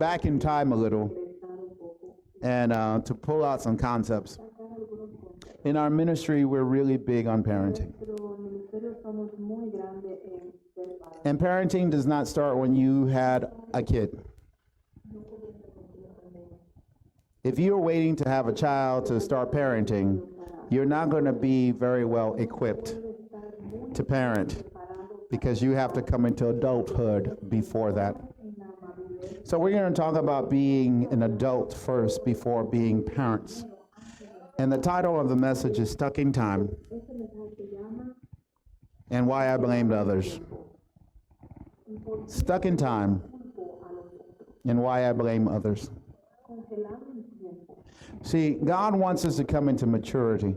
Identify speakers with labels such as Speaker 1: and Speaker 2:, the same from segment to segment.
Speaker 1: back in time a little and to pull out some concepts. In our ministry, we're really big on parenting. And parenting does not start when you had a kid. If you're waiting to have a child to start parenting, you're not going to be very well equipped to parent because you have to come into adulthood before that. So we're going to talk about being an adult first before being parents. And the title of the message is Stuck in Time and Why I Blamed Others. Stuck in Time and Why I Blame Others. See, God wants us to come into maturity.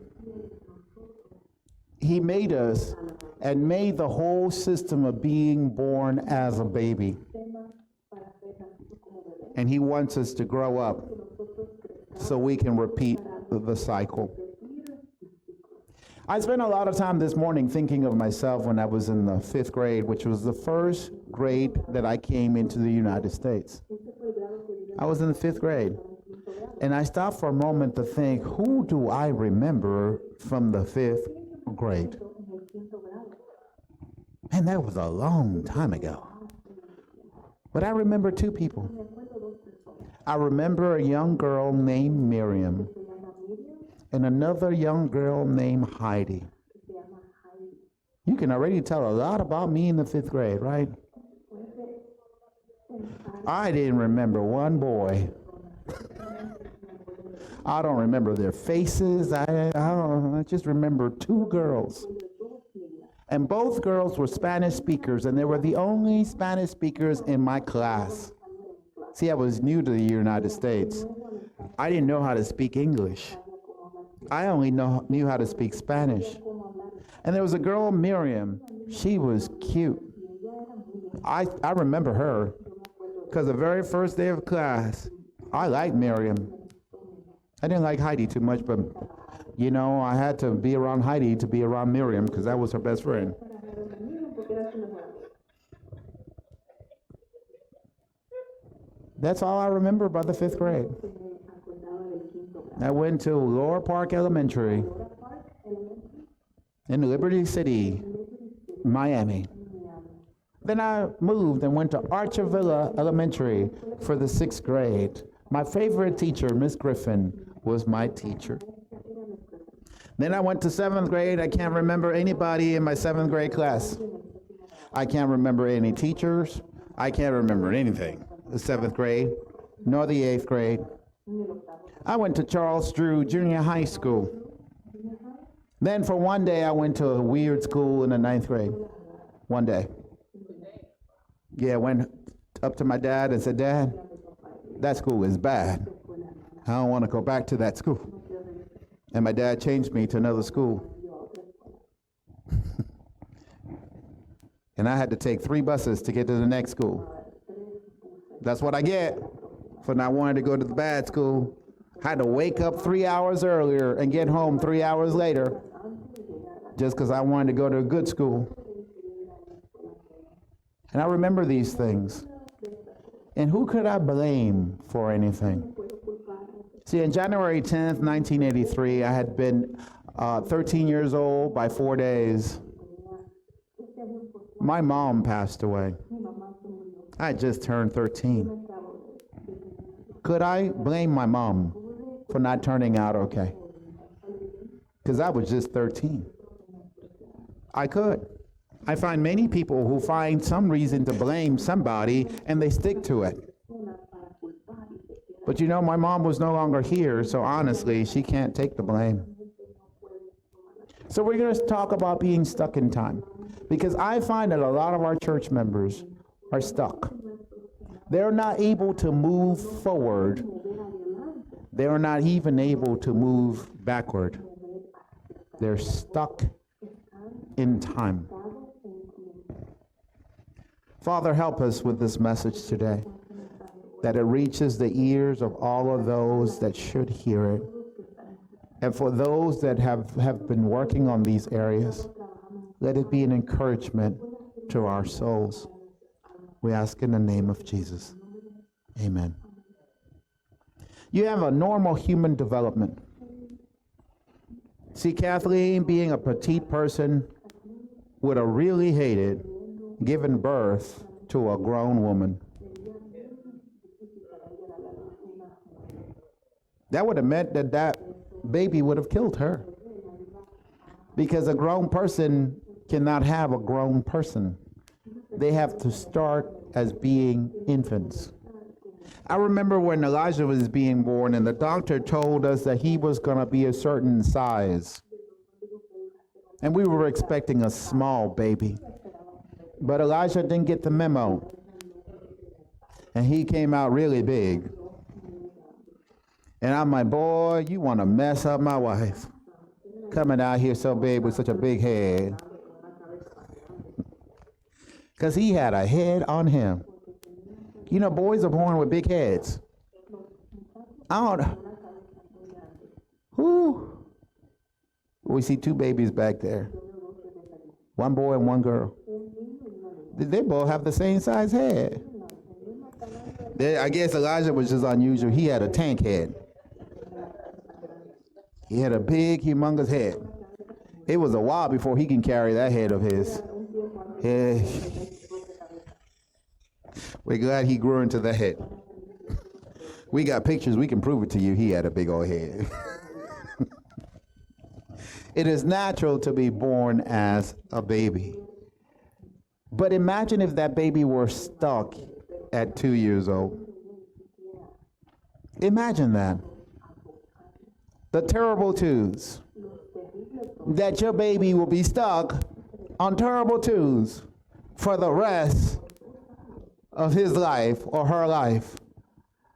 Speaker 1: He made us and made the whole system of being born as a baby. And he wants us to grow up so we can repeat the cycle. I spent a lot of time this morning thinking of myself when I was in the 5th grade, which was the first grade that I came into the United States. I was in the 5th grade. And I stopped for a moment to think, who do I remember from the 5th grade? And that was a long time ago. But I remember 2 people. I remember a young girl named Miriam and another young girl named Heidi. You can already tell a lot about me in the 5th grade, right? I didn't remember one boy. I don't remember their faces. I just remember 2 girls. And both girls were Spanish speakers, and they were the only Spanish speakers in my class. See, I was new to the United States. I didn't know how to speak English. I only knew how to speak Spanish. And there was a girl, Miriam. She was cute. I remember her because the very first day of class, I liked Miriam. I didn't like Heidi too much, but, you know, I had to be around Heidi to be around Miriam because that was her best friend. That's all I remember about the 5th grade. I went to Lower Park Elementary in Liberty City, Miami. Then I moved and went to Archer Villa Elementary for the 6th grade. My favorite teacher, Miss Griffin, was my teacher. Then I went to 7th grade. I can't remember anybody in my 7th grade class. I can't remember any teachers. I can't remember anything. The 7th grade, nor the 8th grade. I went to Charles Drew Junior High School. Then for one day, I went to a weird school in the 9th grade. One day. Yeah, I went up to my dad and said, Dad, that school is bad. I don't want to go back to that school. And my dad changed me to another school. And I had to take 3 buses to get to the next school. That's what I get for not wanting to go to the bad school. I had to wake up 3 hours earlier and get home 3 hours later just because I wanted to go to a good school. And I remember these things. And who could I blame for anything? See, on January 10th, 1983, I had been 13 years old by 4 days. My mom passed away. I had just turned 13. Could I blame my mom for not turning out okay? Because I was just 13. I could. I find many people who find some reason to blame somebody and they stick to it. But you know, my mom was no longer here, so honestly, she can't take the blame. So we're going to talk about being stuck in time, because I find that a lot of our church members are stuck. They're not able to move forward. They're not even able to move backward. They're stuck in time. Father, help us with this message today, that it reaches the ears of all of those that should hear it. And for those that have been working on these areas, let it be an encouragement to our souls. We ask in the name of Jesus. Amen. You have a normal human development. See, Kathleen, being a petite person, would have really hated giving birth to a grown woman. That would have meant that that baby would have killed her. Because a grown person cannot have a grown person. They have to start as being infants. I remember when Elijah was being born and the doctor told us that he was going to be a certain size. And we were expecting a small baby. But Elijah didn't get the memo. And he came out really big. And I'm like, boy, you want to mess up my wife. Coming out here so big with such a big head. Because he had a head on him. You know, boys are born with big heads. Who? We see two babies back there. One boy and one girl. They both have the same size head. I guess Elijah was just unusual. He had a tank head. He had a big, humongous head. It was a while before he can carry that head of his. Yeah. We're glad he grew into the head. We got pictures. We can prove it to you. He had a big old head. It is natural to be born as a baby. But imagine if that baby were stuck at 2 years old. Imagine that. The terrible twos. That your baby will be stuck on terrible twos for the rest of his life or her life.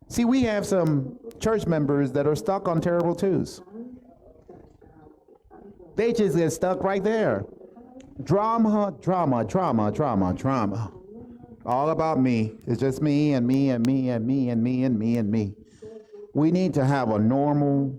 Speaker 1: See, we have some church members that are stuck on terrible twos. They just get stuck right there. Drama, drama, drama, drama, drama. All about me. It's just me and me and me and me and me and me and me. We need to have a normal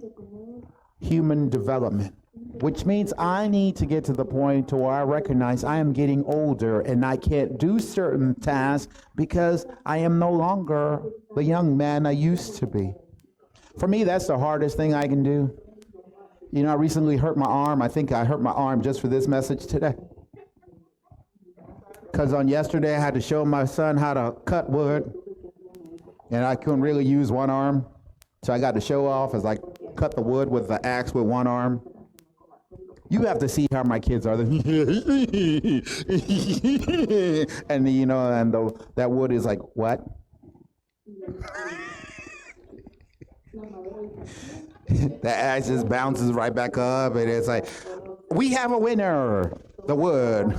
Speaker 1: human development, which means I need to get to the point to where I recognize I am getting older and I can't do certain tasks because I am no longer the young man I used to be. For me, that's the hardest thing I can do. You know, I recently hurt my arm. I think I hurt my arm just for this message today. Because on yesterday, I had to show my son how to cut wood, and I couldn't really use one arm. So I got to show off as I cut the wood with the axe with one arm. You have to see how my kids are. And you know, and that wood is like, what? The axe just bounces right back up, and it's like, we have a winner, the wood.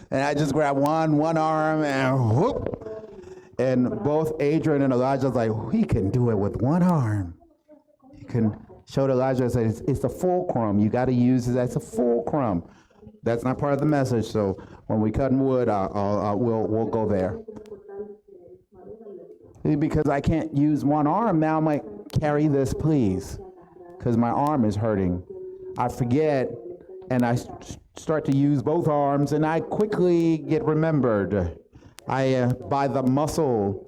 Speaker 1: And I just grab one arm and whoop. And both Adrian and Elijah was like, we can do it with one arm. You can show Elijah and say, it's a fulcrum. You got to use it as a fulcrum. That's not part of the message. So when we cut wood, we'll go there. Because I can't use one arm now, I'm like, carry this, please, because my arm is hurting. I forget, and I start to use both arms, and I quickly get remembered. By the muscle.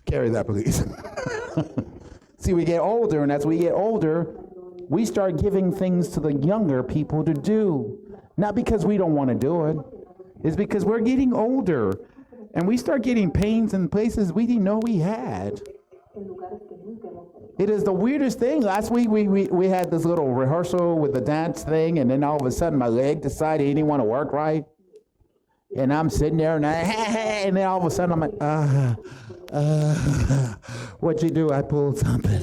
Speaker 1: Carry that, please. See, we get older, and as we get older, we start giving things to the younger people to do. Not because we don't want to do it. It's because we're getting older, and we start getting pains in places we didn't know we had. It is the weirdest thing. Last week we had this little rehearsal with the dance thing, and then all of a sudden my leg decided it didn't want to work right. And I'm sitting there, and then all of a sudden I'm like, what'd you do? I pulled something.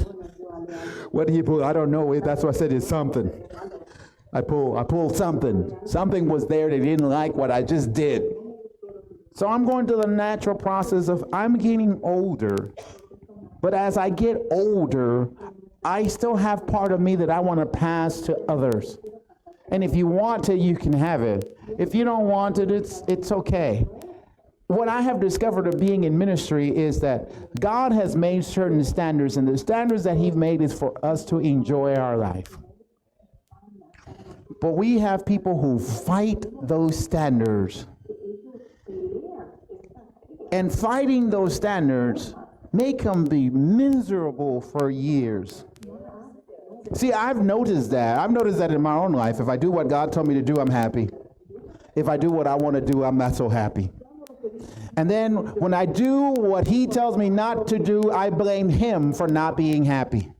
Speaker 1: What did you pull? I don't know. That's what I said, it's something. I pulled something. Something was there they didn't like what I just did. So I'm going through the natural process of I'm getting older. But as I get older, I still have part of me that I want to pass to others. And if you want it, you can have it. If you don't want it, it's okay. What I have discovered of being in ministry is that God has made certain standards, and the standards that He's made is for us to enjoy our life. But we have people who fight those standards. And fighting those standards make them be miserable for years. See, I've noticed that. I've noticed that in my own life. If I do what God told me to do, I'm happy. If I do what I want to do, I'm not so happy. And then when I do what he tells me not to do, I blame him for not being happy.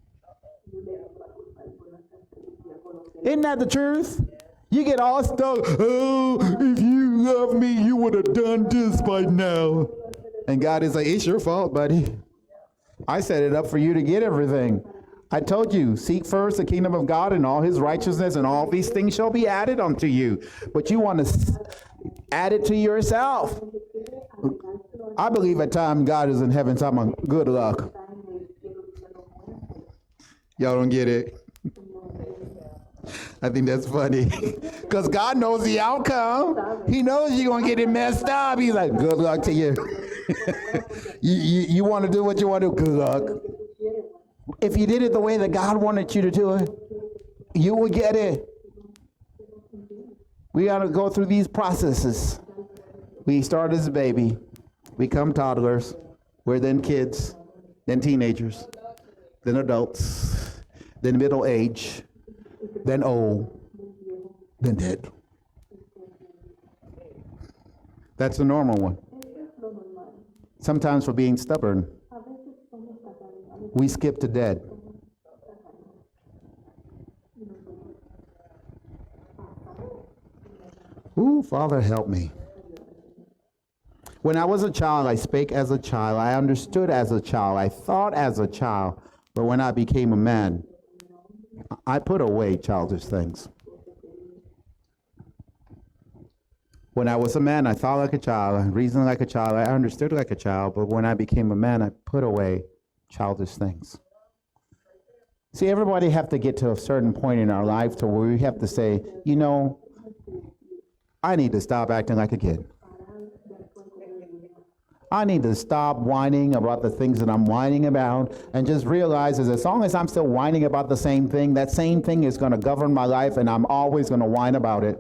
Speaker 1: Isn't that the truth? You get all stuck. Oh, if you love me, you would have done this by now. And God is like, it's your fault, buddy. I set it up for you to get everything. I told you, seek first the kingdom of God and all his righteousness, and all these things shall be added unto you. But you want to add it to yourself. I believe at times God is in heaven talking good luck. Y'all don't get it? I think that's funny. Because God knows the outcome. He knows you're going to get it messed up. He's like, good luck to you. You want to do what you want to do? Good luck. If you did it the way that God wanted you to do it, you will get it. We got to go through these processes. We start as a baby, become toddlers, we're then kids, then teenagers, then adults, then middle age, then old, then dead. That's the normal one. Sometimes for being stubborn, we skip to dead. Ooh, Father, help me. When I was a child, I spake as a child. I understood as a child. I thought as a child. But when I became a man, I put away childish things. When I was a man, I thought like a child. I reasoned like a child. I understood like a child. But when I became a man, I put away childish things. See, everybody have to get to a certain point in our life to where we have to say, you know, I need to stop acting like a kid. I need to stop whining about the things that I'm whining about and just realize that as long as I'm still whining about the same thing, that same thing is going to govern my life and I'm always going to whine about it.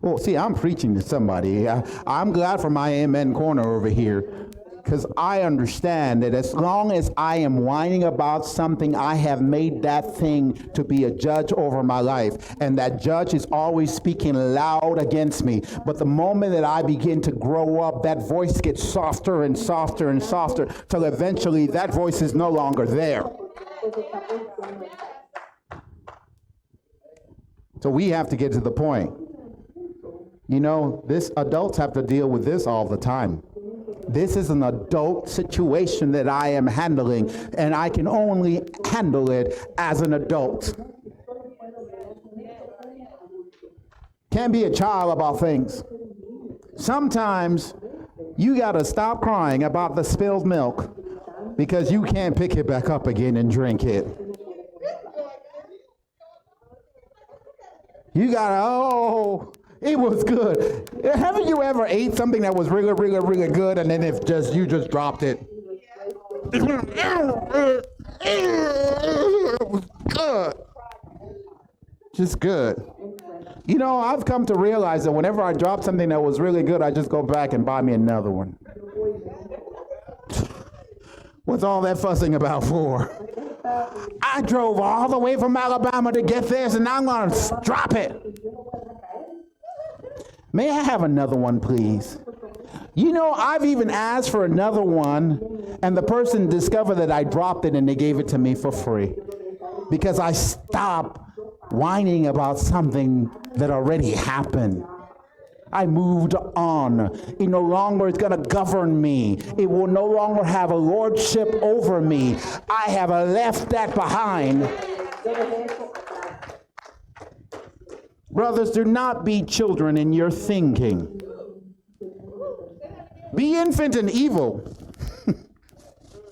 Speaker 1: Well, see, I'm preaching to somebody. I'm glad for my amen corner over here, because I understand that as long as I am whining about something, I have made that thing to be a judge over my life, and that judge is always speaking loud against me. But the moment that I begin to grow up, that voice gets softer and softer and softer, till eventually that voice is no longer there. So we have to get to the point. You know, adults have to deal with this all the time. This is an adult situation that I am handling, and I can only handle it as an adult. Can't be a child about things. Sometimes you got to stop crying about the spilled milk because you can't pick it back up again and drink it. You got to, it was good. Haven't you ever ate something that was really, really, really good, and then you just dropped it? It was good. Just good. You know, I've come to realize that whenever I drop something that was really good, I just go back and buy me another one. What's all that fussing about for? I drove all the way from Alabama to get this, and now I'm going to drop it. May I have another one, please? You know, I've even asked for another one, and the person discovered that I dropped it, and they gave it to me for free. Because I stopped whining about something that already happened. I moved on. It no longer is going to govern me. It will no longer have a lordship over me. I have left that behind. Brothers, do not be children in your thinking. Be infant in evil,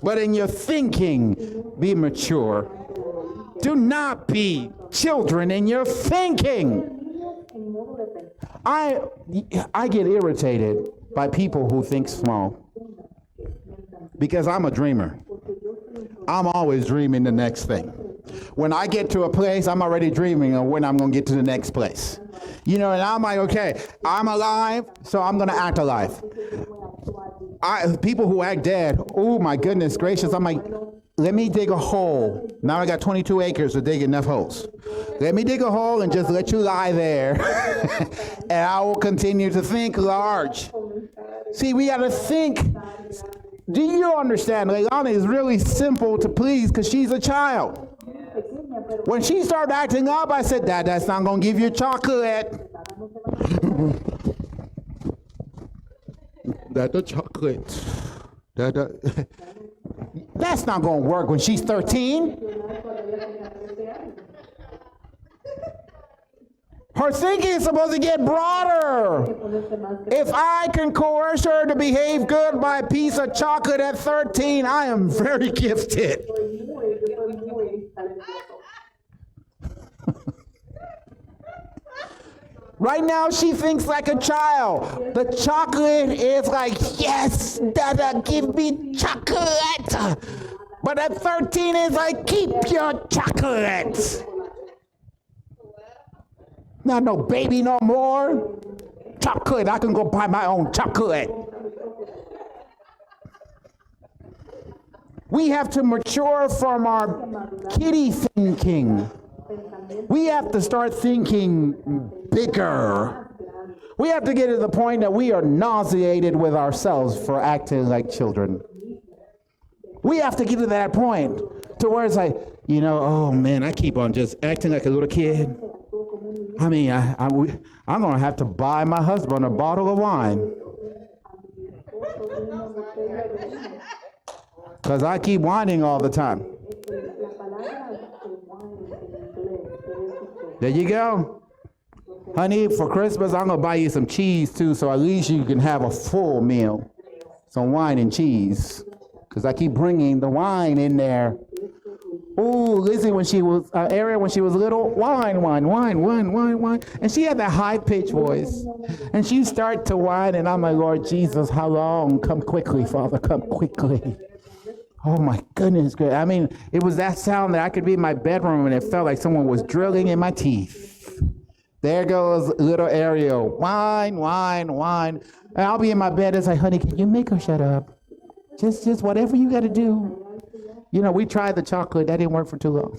Speaker 1: but in your thinking, be mature. Do not be children in your thinking. I get irritated by people who think small because I'm a dreamer. I'm always dreaming the next thing. When I get to a place, I'm already dreaming of when I'm going to get to the next place. You know, and I'm like, okay, I'm alive, so I'm going to act alive. People who act dead, oh my goodness gracious, I'm like, let me dig a hole. Now I got 22 acres to dig enough holes. Let me dig a hole and just let you lie there. And I will continue to think large. See, we got to think. Do you understand? Leilani is really simple to please because she's a child. When she started acting up, I said, Dad, that's not going to give you chocolate. That's chocolate. That's not going to work when she's 13. Her thinking is supposed to get broader. If I can coerce her to behave good by a piece of chocolate at 13, I am very gifted. Right now, she thinks like a child. The chocolate is like, yes, Dada, give me chocolate. But at 13, it's like, keep your chocolate. Not no baby no more. Chocolate, I can go buy my own chocolate. We have to mature from our kiddie thinking. We have to start thinking bigger. We have to get to the point that we are nauseated with ourselves for acting like children. We have to get to that point to where it's like, you know, oh man, I keep on just acting like a little kid. I mean, I'm going to have to buy my husband a bottle of wine. Because I keep whining all the time. There you go. Honey, for Christmas, I'm going to buy you some cheese, too, so at least you can have a full meal. Some wine and cheese. Because I keep bringing the wine in there. Ooh, Lizzie, when she was, Ariel, when she was little, wine. And she had that high-pitched voice. And she start to whine, and I'm like, Lord Jesus, how long? Come quickly, Father, come quickly. Oh, my goodness. I mean, it was that sound that I could be in my bedroom, and it felt like someone was drilling in my teeth. There goes little Ariel, whine. And I'll be in my bed, it's like, honey, can you make her shut up? Just whatever you got to do. You know, we tried the chocolate. That didn't work for too long.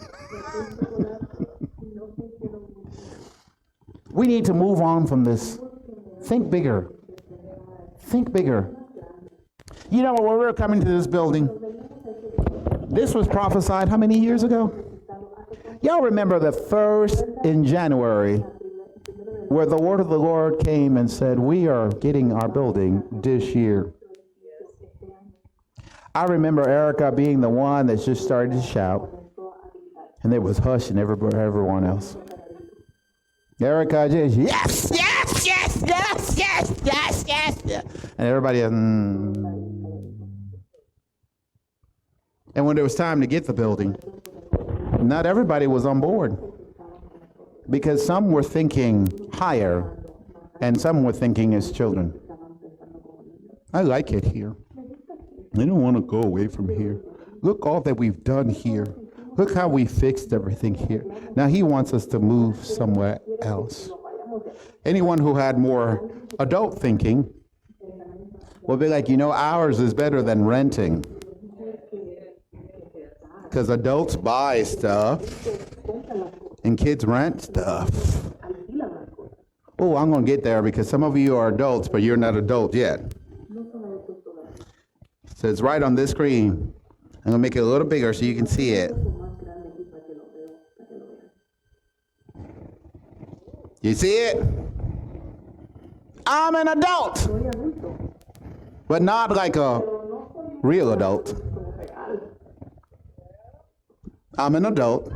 Speaker 1: We need to move on from this. Think bigger. Think bigger. You know, when we were coming to this building, this was prophesied how many years ago? Y'all remember the first in January where the word of the Lord came and said, we are getting our building this year. I remember Erica being the one that just started to shout, and it was hushing everyone else. Erica just, yes. And everybody, And when it was time to get the building, not everybody was on board, because some were thinking higher, and some were thinking as children. I like it here. I don't want to go away from here. Look all that we've done here. Look how we fixed everything here. Now he wants us to move somewhere else. Anyone who had more adult thinking will be like, you know, ours is better than renting. Because adults buy stuff and kids rent stuff. Oh, I'm going to get there because some of you are adults, but you're not adult yet. So it's right on this screen. I'm going to make it a little bigger so you can see it. You see it? I'm an adult, but not like a real adult. I'm an adult,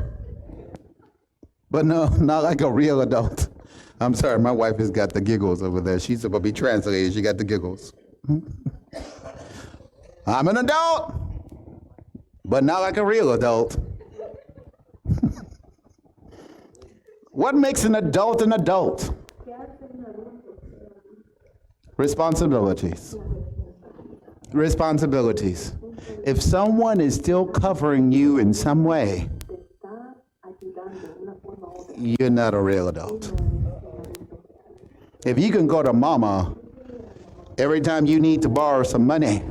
Speaker 1: but no, not like a real adult. I'm sorry, my wife has got the giggles over there. She's supposed to be translated. She got the giggles. I'm an adult, but not like a real adult. What makes an adult an adult? Responsibilities. Responsibilities. If someone is still covering you in some way, you're not a real adult. If you can go to mama every time you need to borrow some money,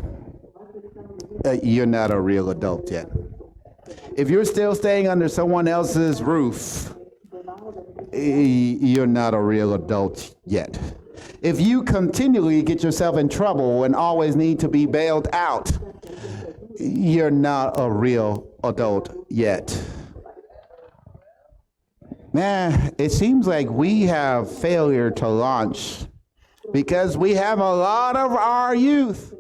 Speaker 1: you're not a real adult yet. If you're still staying under someone else's roof, you're not a real adult yet. If you continually get yourself in trouble and always need to be bailed out, you're not a real adult yet. Man, it seems like we have failure to launch because we have a lot of our youth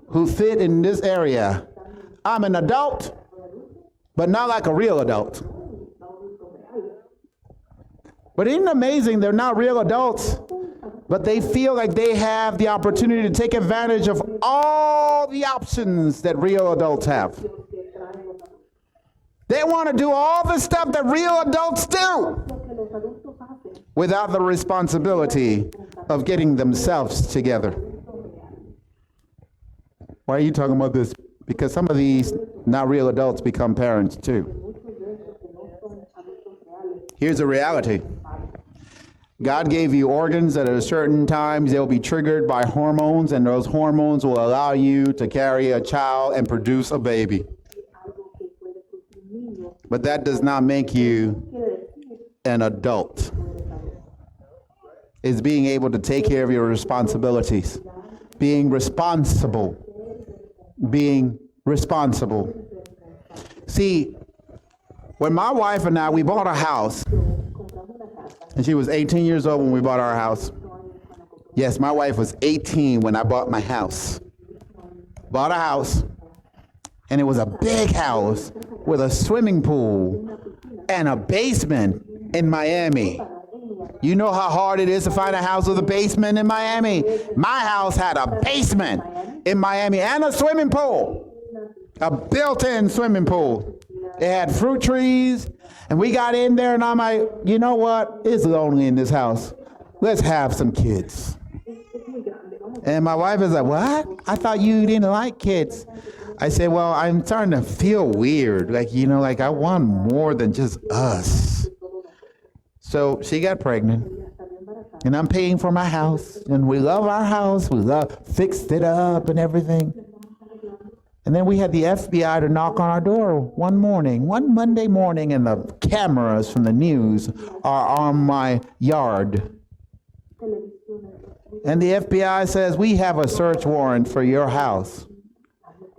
Speaker 1: who fit in this area. I'm an adult, but not like a real adult. But isn't it amazing they're not real adults, but they feel like they have the opportunity to take advantage of all the options that real adults have. They want to do all the stuff that real adults do without the responsibility of getting themselves together. Why are you talking about this? Because some of these not real adults become parents too. Here's the reality. God gave you organs that at a certain times they'll be triggered by hormones, and those hormones will allow you to carry a child and produce a baby. But that does not make you an adult. It's being able to take care of your responsibilities, being responsible. See, when my wife and I, we bought a house, and she was 18 years old when we bought our house. Yes, my wife was 18 when I bought my house. Bought a house, and it was a big house with a swimming pool and a basement in Miami. You know how hard it is to find a house with a basement in Miami? My house had a basement in Miami and a swimming pool, a built-in swimming pool. It had fruit trees, and we got in there, and I'm like, you know what? It's lonely in this house. Let's have some kids. And my wife is like, what? I thought you didn't like kids. I said, well, I'm starting to feel weird. Like I want more than just us. So she got pregnant, and I'm paying for my house, and we love our house. We fixed it up and everything. And then we had the FBI to knock on our door one Monday morning, and the cameras from the news are on my yard. And the FBI says, we have a search warrant for your house.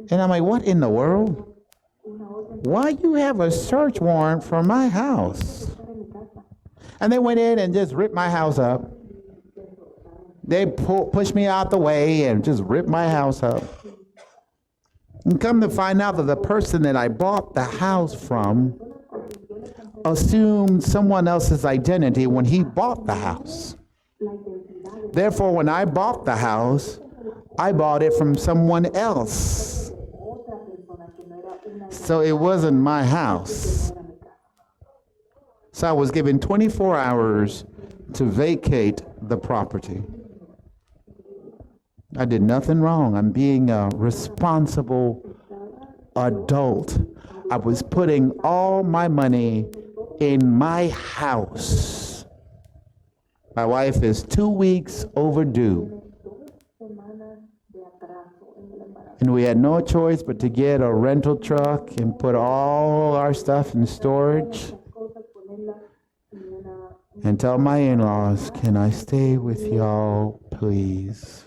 Speaker 1: And I'm like, what in the world? Why you have a search warrant for my house? And they went in and just ripped my house up. They pushed me out the way and just ripped my house up. And come to find out that the person that I bought the house from assumed someone else's identity when he bought the house. Therefore, when I bought the house, I bought it from someone else. So it wasn't my house. So I was given 24 hours to vacate the property. I did nothing wrong. I'm being a responsible adult. I was putting all my money in my house. My wife is 2 weeks overdue. And we had no choice but to get a rental truck and put all our stuff in storage and tell my in-laws, can I stay with y'all, please?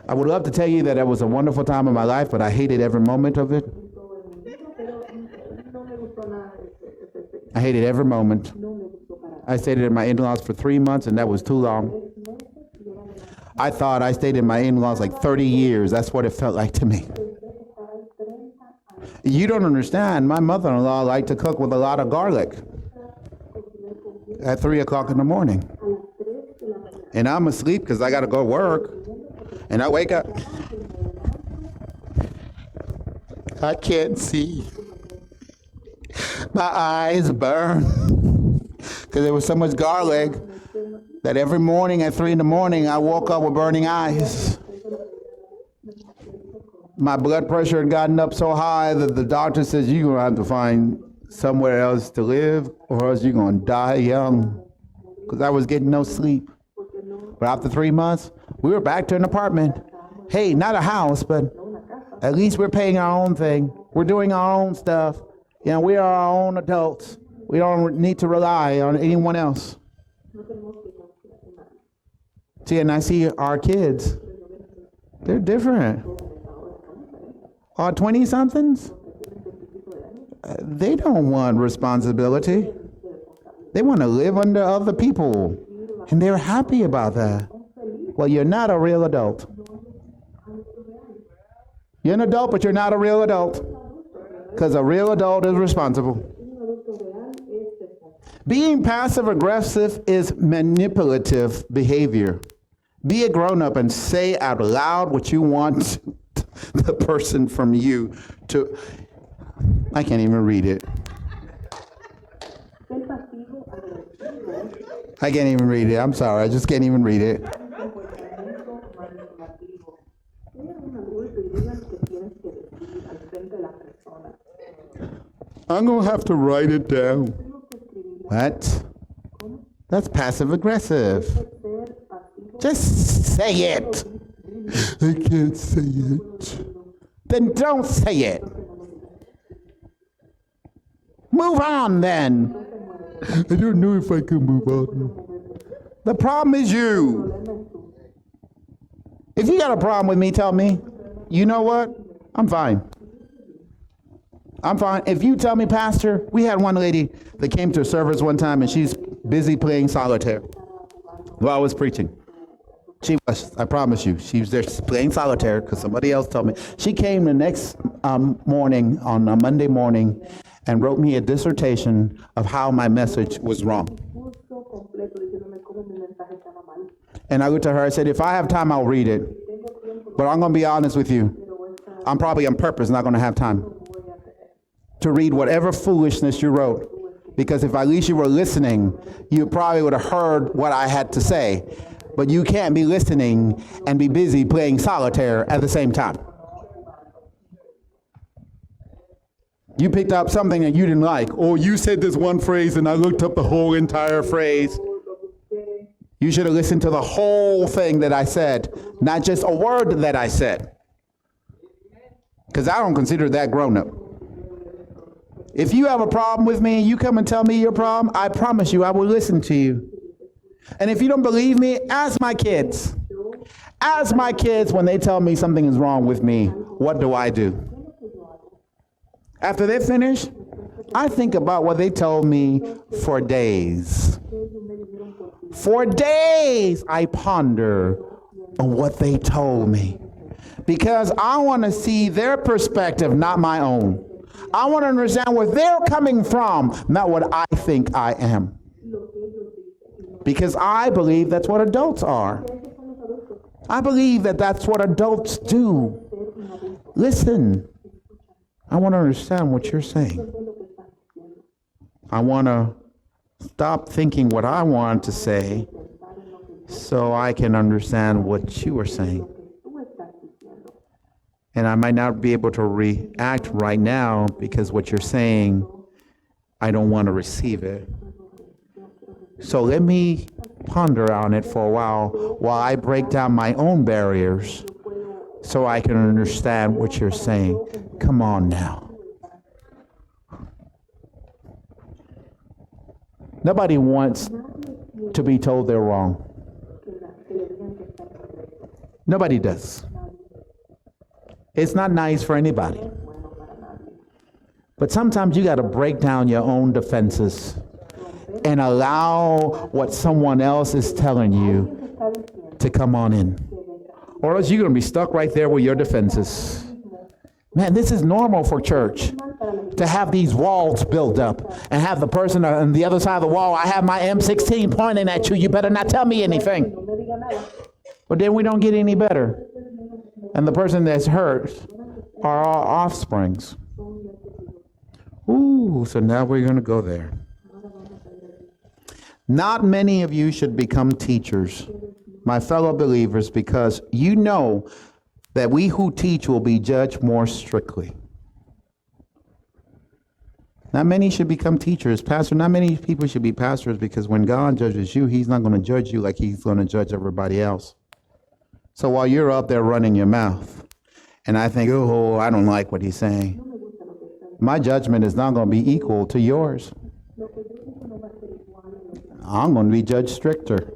Speaker 1: I would love to tell you that it was a wonderful time of my life, but I hated every moment of it. I hated every moment. I stayed at my in-laws for 3 months, and that was too long. I thought I stayed in my in-laws like 30 years. That's what it felt like to me. You don't understand. My mother-in-law liked to cook with a lot of garlic at 3 o'clock in the morning. And I'm asleep because I got to go work. And I wake up. I can't see. My eyes burn because there was so much garlic that every morning at 3 in the morning I woke up with burning eyes. My blood pressure had gotten up so high that the doctor says, you're going to have to find somewhere else to live, or else you're going to die young. Because I was getting no sleep. But after 3 months, we were back to an apartment. Hey, not a house, but at least we're paying our own thing. We're doing our own stuff. You know, we are our own adults. We don't need to rely on anyone else. See, and I see our kids. They're different. Our 20-somethings, they don't want responsibility. They want to live under other people, and they're happy about that. Well, you're not a real adult. You're an adult, but you're not a real adult, because a real adult is responsible. Being passive-aggressive is manipulative behavior. Be a grown-up and say out loud what you want the person from you to. I can't even read it. I can't even read it. I'm sorry. I just can't even read it. I'm going to have to write it down. What? That's passive-aggressive. Just say it. I can't say it. Then don't say it. Move on then. I don't know if I can move on. The problem is you. If you got a problem with me, tell me. You know what? I'm fine. I'm fine. If you tell me, Pastor, we had one lady that came to a service one time and she's busy playing solitaire while I was preaching. She was, I promise you, she was there playing solitaire because somebody else told me. She came the next morning, on a Monday morning, and wrote me a dissertation of how my message was wrong. And I looked at her, I said, if I have time, I'll read it. But I'm going to be honest with you. I'm probably on purpose not going to have time to read whatever foolishness you wrote. Because if at least you were listening, you probably would have heard what I had to say. But you can't be listening and be busy playing solitaire at the same time. You picked up something that you didn't like. Or you said this one phrase and I looked up the whole entire phrase. You should have listened to the whole thing that I said, not just a word that I said. Because I don't consider that grown up. If you have a problem with me and you come and tell me your problem, I promise you I will listen to you. And if you don't believe me, ask my kids. Ask my kids when they tell me something is wrong with me, what do I do? After they finish, I think about what they told me for days. For days, I ponder on what they told me. Because I want to see their perspective, not my own. I want to understand where they're coming from, not what I think I am. Because I believe that's what adults are. I believe that that's what adults do. Listen, I want to understand what you're saying. I want to stop thinking what I want to say so I can understand what you are saying. And I might not be able to react right now because what you're saying, I don't want to receive it. So let me ponder on it for a while I break down my own barriers so I can understand what you're saying. Come on now. Nobody wants to be told they're wrong. Nobody does. It's not nice for anybody. But sometimes you got to break down your own defenses and allow what someone else is telling you to come on in. Or else you're going to be stuck right there with your defenses. Man, this is normal for church to have these walls built up and have the person on the other side of the wall, I have my M16 pointing at you, you better not tell me anything. But then we don't get any better. And the person that's hurt are our offsprings. Ooh, so now we're going to go there. Not many of you should become teachers, my fellow believers, because you know that we who teach will be judged more strictly. Not many should become teachers. Pastor, not many people should be pastors because when God judges you, he's not going to judge you like he's going to judge everybody else. So while you're up there running your mouth, and I think, oh, I don't like what he's saying, my judgment is not going to be equal to yours. I'm going to be judged stricter.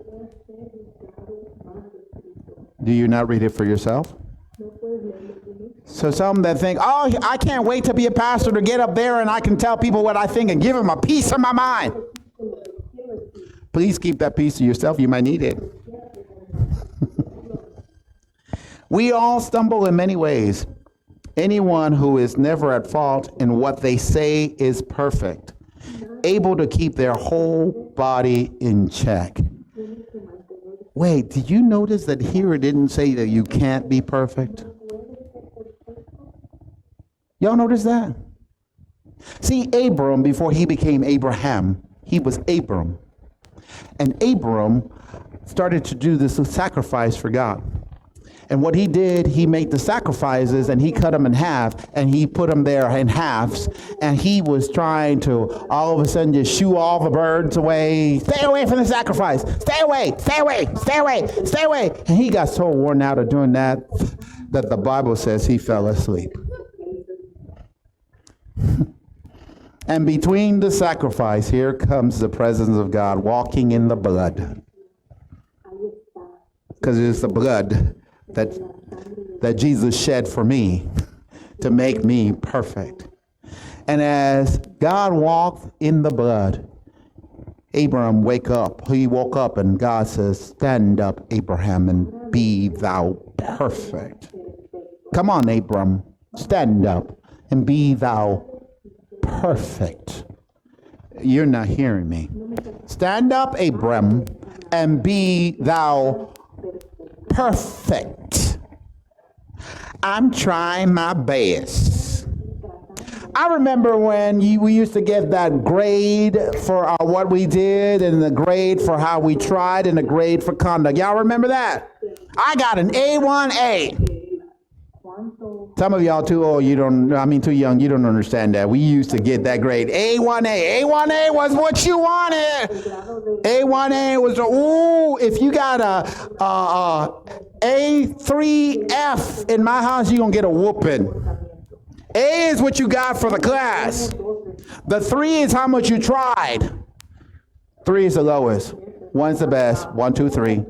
Speaker 1: Do you not read it for yourself? So some that think, oh, I can't wait to be a pastor to get up there and I can tell people what I think and give them a piece of my mind. Please keep that piece to yourself. You might need it. We all stumble in many ways. Anyone who is never at fault in what they say is perfect, able to keep their whole body in check. Wait, did you notice that here it didn't say that you can't be perfect? Y'all notice that? See, Abram, before he became Abraham, he was Abram. And Abram started to do this sacrifice for God. And what he did, he made the sacrifices and he cut them in half and he put them there in halves. And he was trying to all of a sudden just shoo all the birds away. Stay away from the sacrifice. Stay away, stay away, stay away, stay away. And he got so worn out of doing that that the Bible says he fell asleep. And between the sacrifice, here comes the presence of God walking in the blood. Because it's the blood that Jesus shed for me to make me perfect. And as God walked in the blood, Abraham he woke up and God says, stand up, Abraham, and be thou perfect. Come on, Abraham, stand up and be thou perfect. You're not hearing me. Stand up, Abraham, and be thou perfect. I'm trying my best. I remember when we used to get that grade for what we did and the grade for how we tried and the grade for conduct. Y'all remember that? I got an A1A. Some of y'all too old, too young, you don't understand that. We used to get that grade, A1A. A1A was what you wanted. A1A was, if you got a A3F in my house, you're going to get a whooping. A is what you got for the class. The 3 is how much you tried. 3 is the lowest. 1's the best. 1, 2, 3.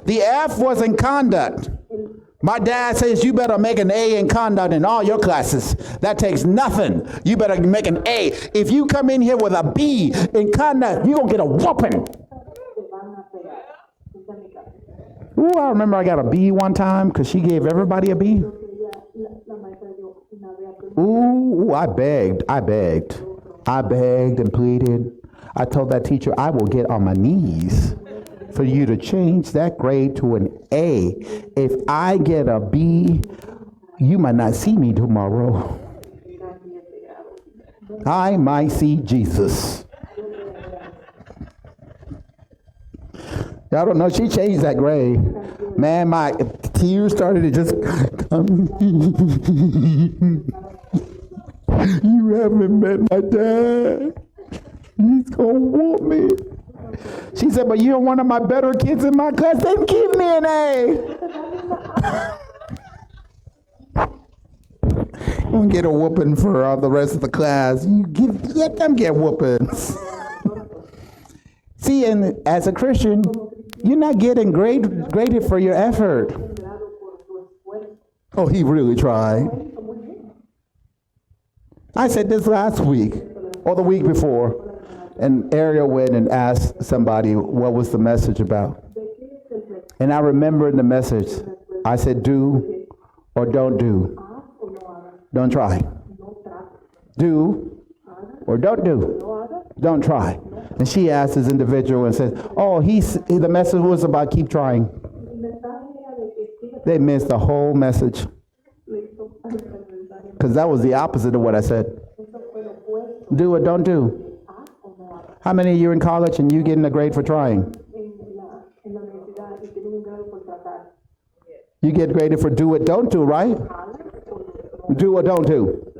Speaker 1: The F was in conduct. My dad says you better make an A in conduct in all your classes. That takes nothing. You better make an A. If you come in here with a B in conduct, you're going to get a whooping. Ooh, I remember I got a B one time because she gave everybody a B. Ooh, I begged and pleaded. I told that teacher, I will get on my knees for you to change that grade to an A. If I get a B, you might not see me tomorrow. I might see Jesus. Y'all don't know, she changed that grade. Man, my tears started to just come. You haven't met my dad. He's gonna whoop me. She said, but you're one of my better kids in my class. Then give me an A. You don't get a whooping for all the rest of the class. Let them get whoopings. See, and as a Christian, you're not getting graded for your effort. Oh, he really tried. I said this last week or the week before. And Ariel went and asked somebody what was the message about. And I remember the message. I said, do or don't do. Don't try. Do or don't do. Don't try. And she asked this individual and said, oh, the message was about keep trying. They missed the whole message. Because that was the opposite of what I said. Do or don't do. How many of you in college and you getting a grade for trying? You get graded for do or don't do, right? Do or don't do.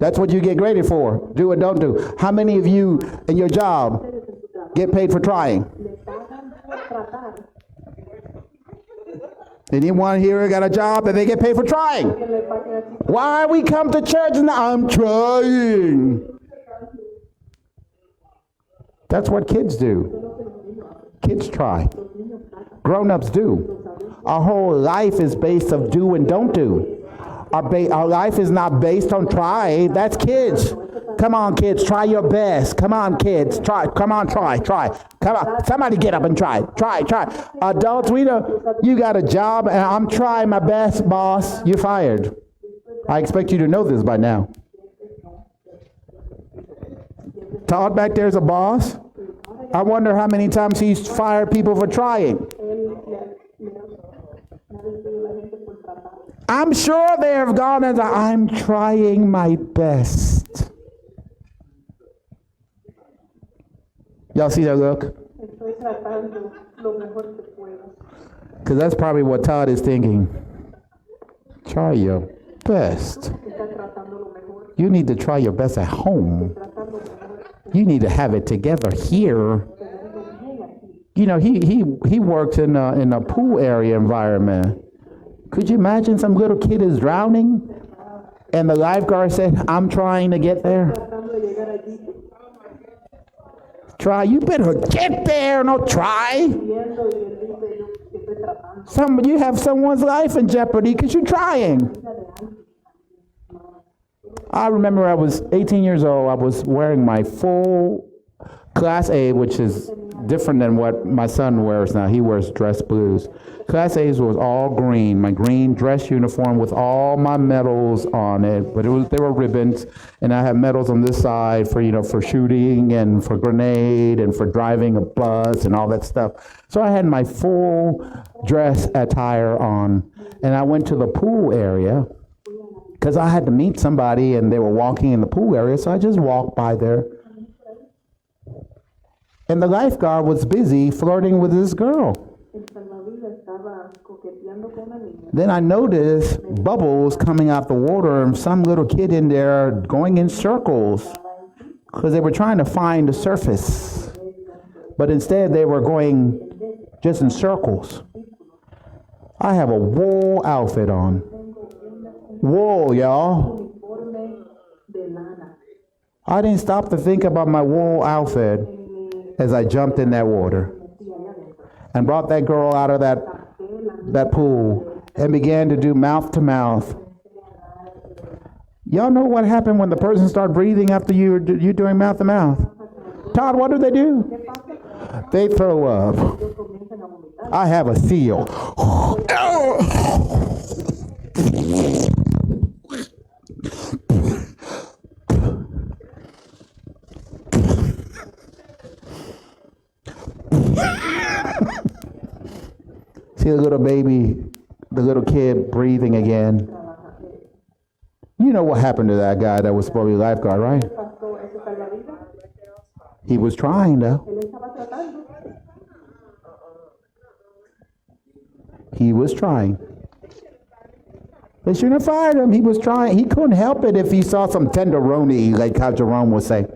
Speaker 1: That's what you get graded for. Do and don't do. How many of you in your job get paid for trying? Anyone here got a job that they get paid for trying? Why we come to church and I'm trying? That's what kids do. Kids try. Grown-ups do. Our whole life is based of do and don't do. Our life is not based on try. That's kids. Come on, kids, try your best. Come on, kids, try. Come on, try. Come on, somebody get up and try. Adults, we know you got a job, and I'm trying my best, boss. You're fired. I expect you to know this by now. Todd back there's a boss. I wonder how many times he's fired people for trying. I'm sure they have gone as I'm trying my best. Y'all see that look? Because that's probably what Todd is thinking. Try your best. You need to try your best at home. You need to have it together here. You know, he works in a pool area environment. Could you imagine some little kid is drowning and the lifeguard said, I'm trying to get there? Try, you better get there, no try. You have someone's life in jeopardy because you're trying. I remember I was 18 years old. I was wearing my full Class A, which is different than what my son wears now. He wears dress blues. Class A's was all green, my green dress uniform with all my medals on it, but they were ribbons, and I had medals on this side for shooting and for grenade and for driving a bus and all that stuff. So I had my full dress attire on, and I went to the pool area because I had to meet somebody, and they were walking in the pool area, so I just walked by there. And the lifeguard was busy flirting with this girl. Then I noticed bubbles coming out the water and some little kid in there going in circles because they were trying to find the surface. But instead they were going just in circles. I have a wool outfit on. Wool, y'all. I didn't stop to think about my wool outfit as I jumped in that water and brought that girl out of that pool and began to do mouth to mouth. Y'all know what happened when the person started breathing after you doing mouth to mouth? Todd, what do? They throw up. I have a seal. See the little baby, the little kid breathing again. You know what happened to that guy that was supposed to be a lifeguard, right? He was trying though. He was trying. They shouldn't have fired him. He was trying. He couldn't help it if he saw some tenderoni, like how Jerome would say.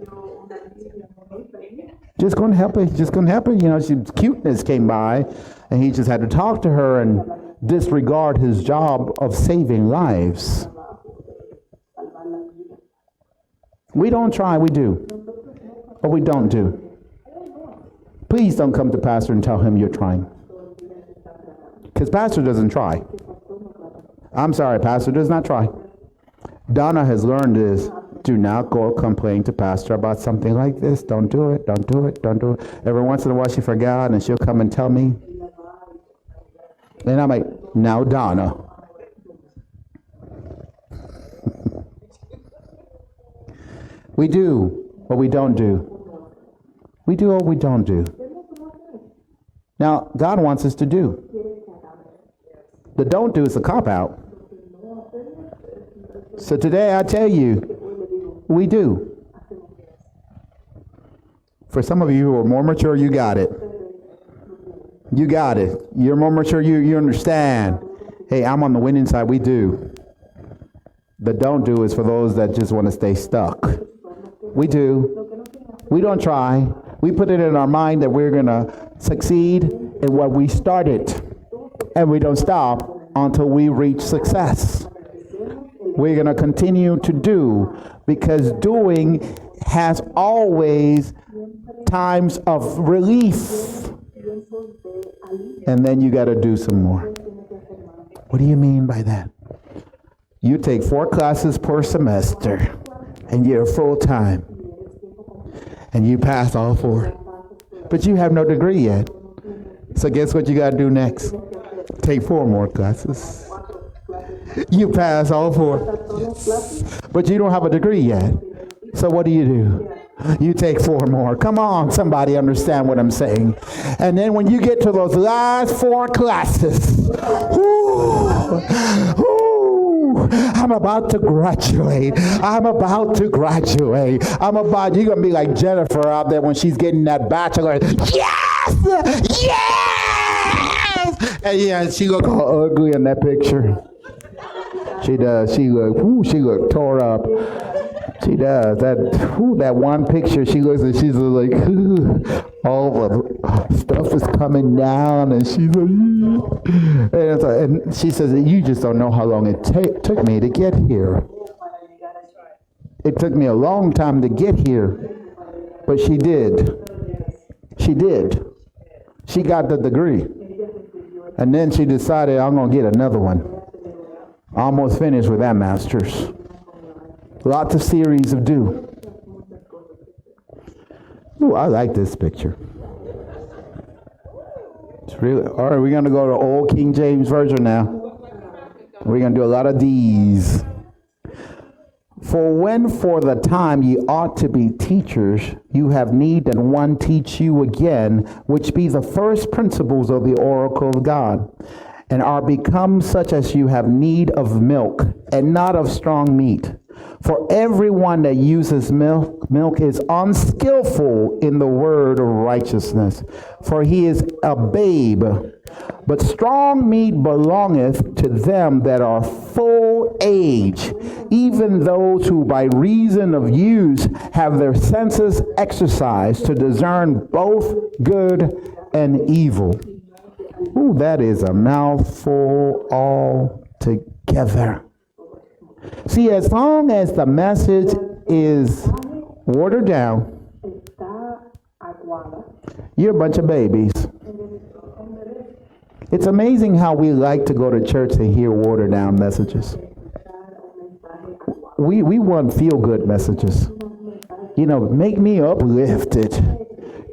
Speaker 1: Just couldn't help it. Just couldn't help it. You know, cuteness came by, and he just had to talk to her and disregard his job of saving lives. We don't try, we do. Or we don't do. Please don't come to Pastor and tell him you're trying. Because Pastor doesn't try. I'm sorry, Pastor does not try. Donna has learned this. Do not go complain to Pastor about something like this. Don't do it. Don't do it. Don't do it. Every once in a while she forgot, and she'll come and tell me. And I'm like, now Donna. We do what we don't do. We do what we don't do. Now, God wants us to do. The don't do is a cop-out. So today I tell you, we do. For some of you who are more mature, you got it. You got it. You're more mature, you understand. Hey, I'm on the winning side, we do. The don't do is for those that just want to stay stuck. We do. We don't try. We put it in our mind that we're going to succeed in what we started. And we don't stop until we reach success. We're going to continue to do, because doing has always times of relief. And then you got to do some more. What do you mean by that? You take 4 classes per semester, and you're full-time, and you pass all 4. But you have no degree yet. So guess what you got to do next? Take 4 more classes. You pass all 4. Yes. But you don't have a degree yet. So what do? You take 4 more. Come on, somebody understand what I'm saying. And then when you get to those last 4 classes, I'm about to graduate. You're going to be like Jennifer out there when she's getting that bachelor. Yes! Yes! And yeah, she look all ugly in that picture. She does. She look tore up. She does. That one picture, she looks and she's like, all the stuff is coming down, and she's like, and she says, you just don't know how long it took me to get here. It took me a long time to get here, but she did. She did. She got the degree. And then she decided, I'm going to get another one. Almost finished with that master's. Lots of series of do. Ooh, I like this picture. It's really, all right, we're going to go to Old King James Version now. We're going to do a lot of D's. For when for the time ye ought to be teachers, you have need that one teach you again, which be the first principles of the oracle of God, and are become such as you have need of milk, and not of strong meat. For everyone that uses milk is unskillful in the word of righteousness, for he is a babe. But strong meat belongeth to them that are full age, even those who by reason of use have their senses exercised to discern both good and evil. Ooh, that is a mouthful altogether. See, as long as the message is watered down, you're a bunch of babies. It's amazing how we like to go to church to hear watered down messages. We want feel-good messages. You know, make me uplifted.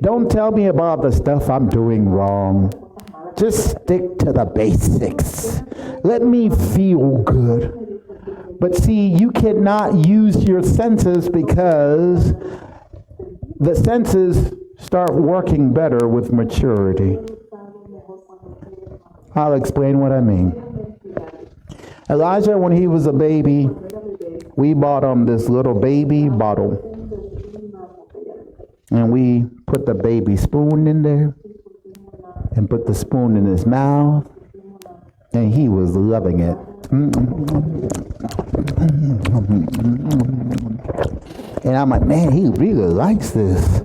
Speaker 1: Don't tell me about the stuff I'm doing wrong. Just stick to the basics. Let me feel good. But see, you cannot use your senses, because the senses start working better with maturity. I'll explain what I mean. Elijah, when he was a baby, we bought him this little baby bottle. And we put the baby spoon in there and put the spoon in his mouth. And he was loving it. And I'm like, man, he really likes this.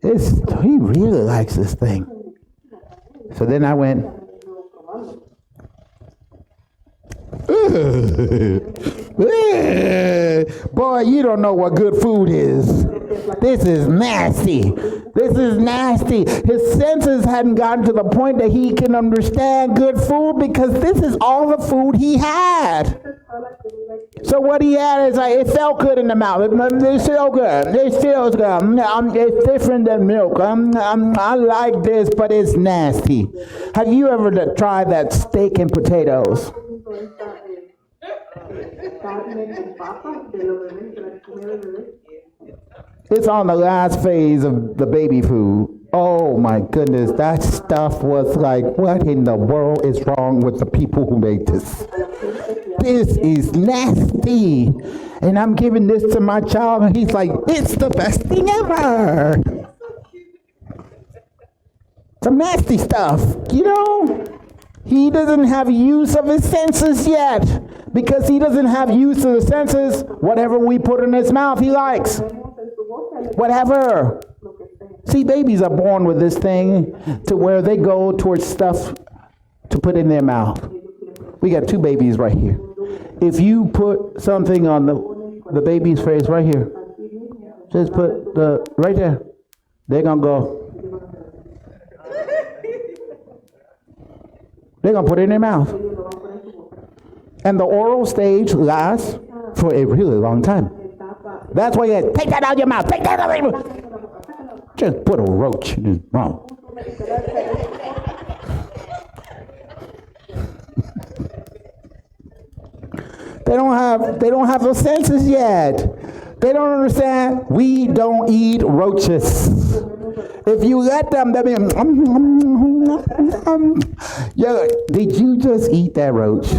Speaker 1: He really likes this thing. So then I went, boy, you don't know what good food is. This is nasty. This is nasty. His senses hadn't gotten to the point that he can understand good food, because this is all the food he had. So what he had is like, it felt good in the mouth. It's still good. It feels good. It's different than milk. I like this, but it's nasty. Have you ever tried that steak and potatoes? It's on the last phase of the baby food. Oh my goodness, that stuff was like, what in the world is wrong with the people who made this? This is nasty. And I'm giving this to my child, and he's like, it's the best thing ever. Some nasty stuff, you know? He doesn't have use of his senses yet. Because he doesn't have use of the senses. Whatever we put in his mouth, he likes. Whatever. See, babies are born with this thing to where they go towards stuff to put in their mouth. We got two babies right here. If you put something on the baby's face right here, just put right there, they're going to go. They're going to put it in their mouth. And the oral stage lasts for a really long time. That's why you take that out of your mouth. Take that out of your mouth. Just put a roach in his mouth. They don't have those senses yet. They don't understand. We don't eat roaches. If you let them, they'll be, yeah, did you just eat that roach?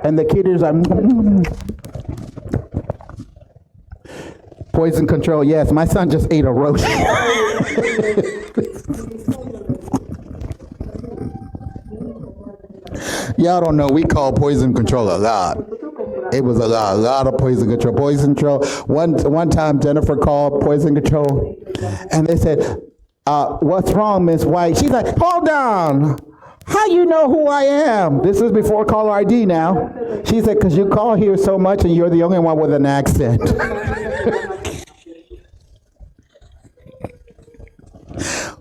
Speaker 1: And the kid is like, poison control. Yes, my son just ate a roach. Y'all don't know, we call poison control a lot. It was a lot of poison control. Poison control. One time Jennifer called poison control, and they said, what's wrong, Miss White? She's like, hold on. How you know who I am? This is before caller ID now. She said, because you call here so much and you're the only one with an accent.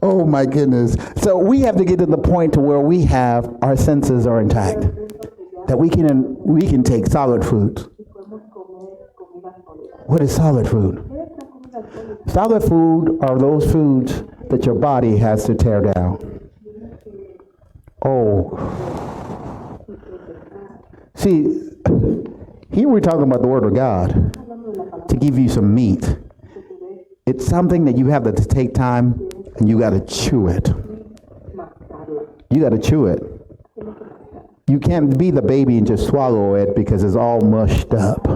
Speaker 1: Oh my goodness. So we have to get to the point to where we have our senses are intact. That we can take solid food. What is solid food? Solid food are those foods that your body has to tear down. Oh. See, here we're talking about the Word of God to give you some meat. It's something that you have to take time and you got to chew it. You got to chew it. You can't be the baby and just swallow it because it's all mushed up.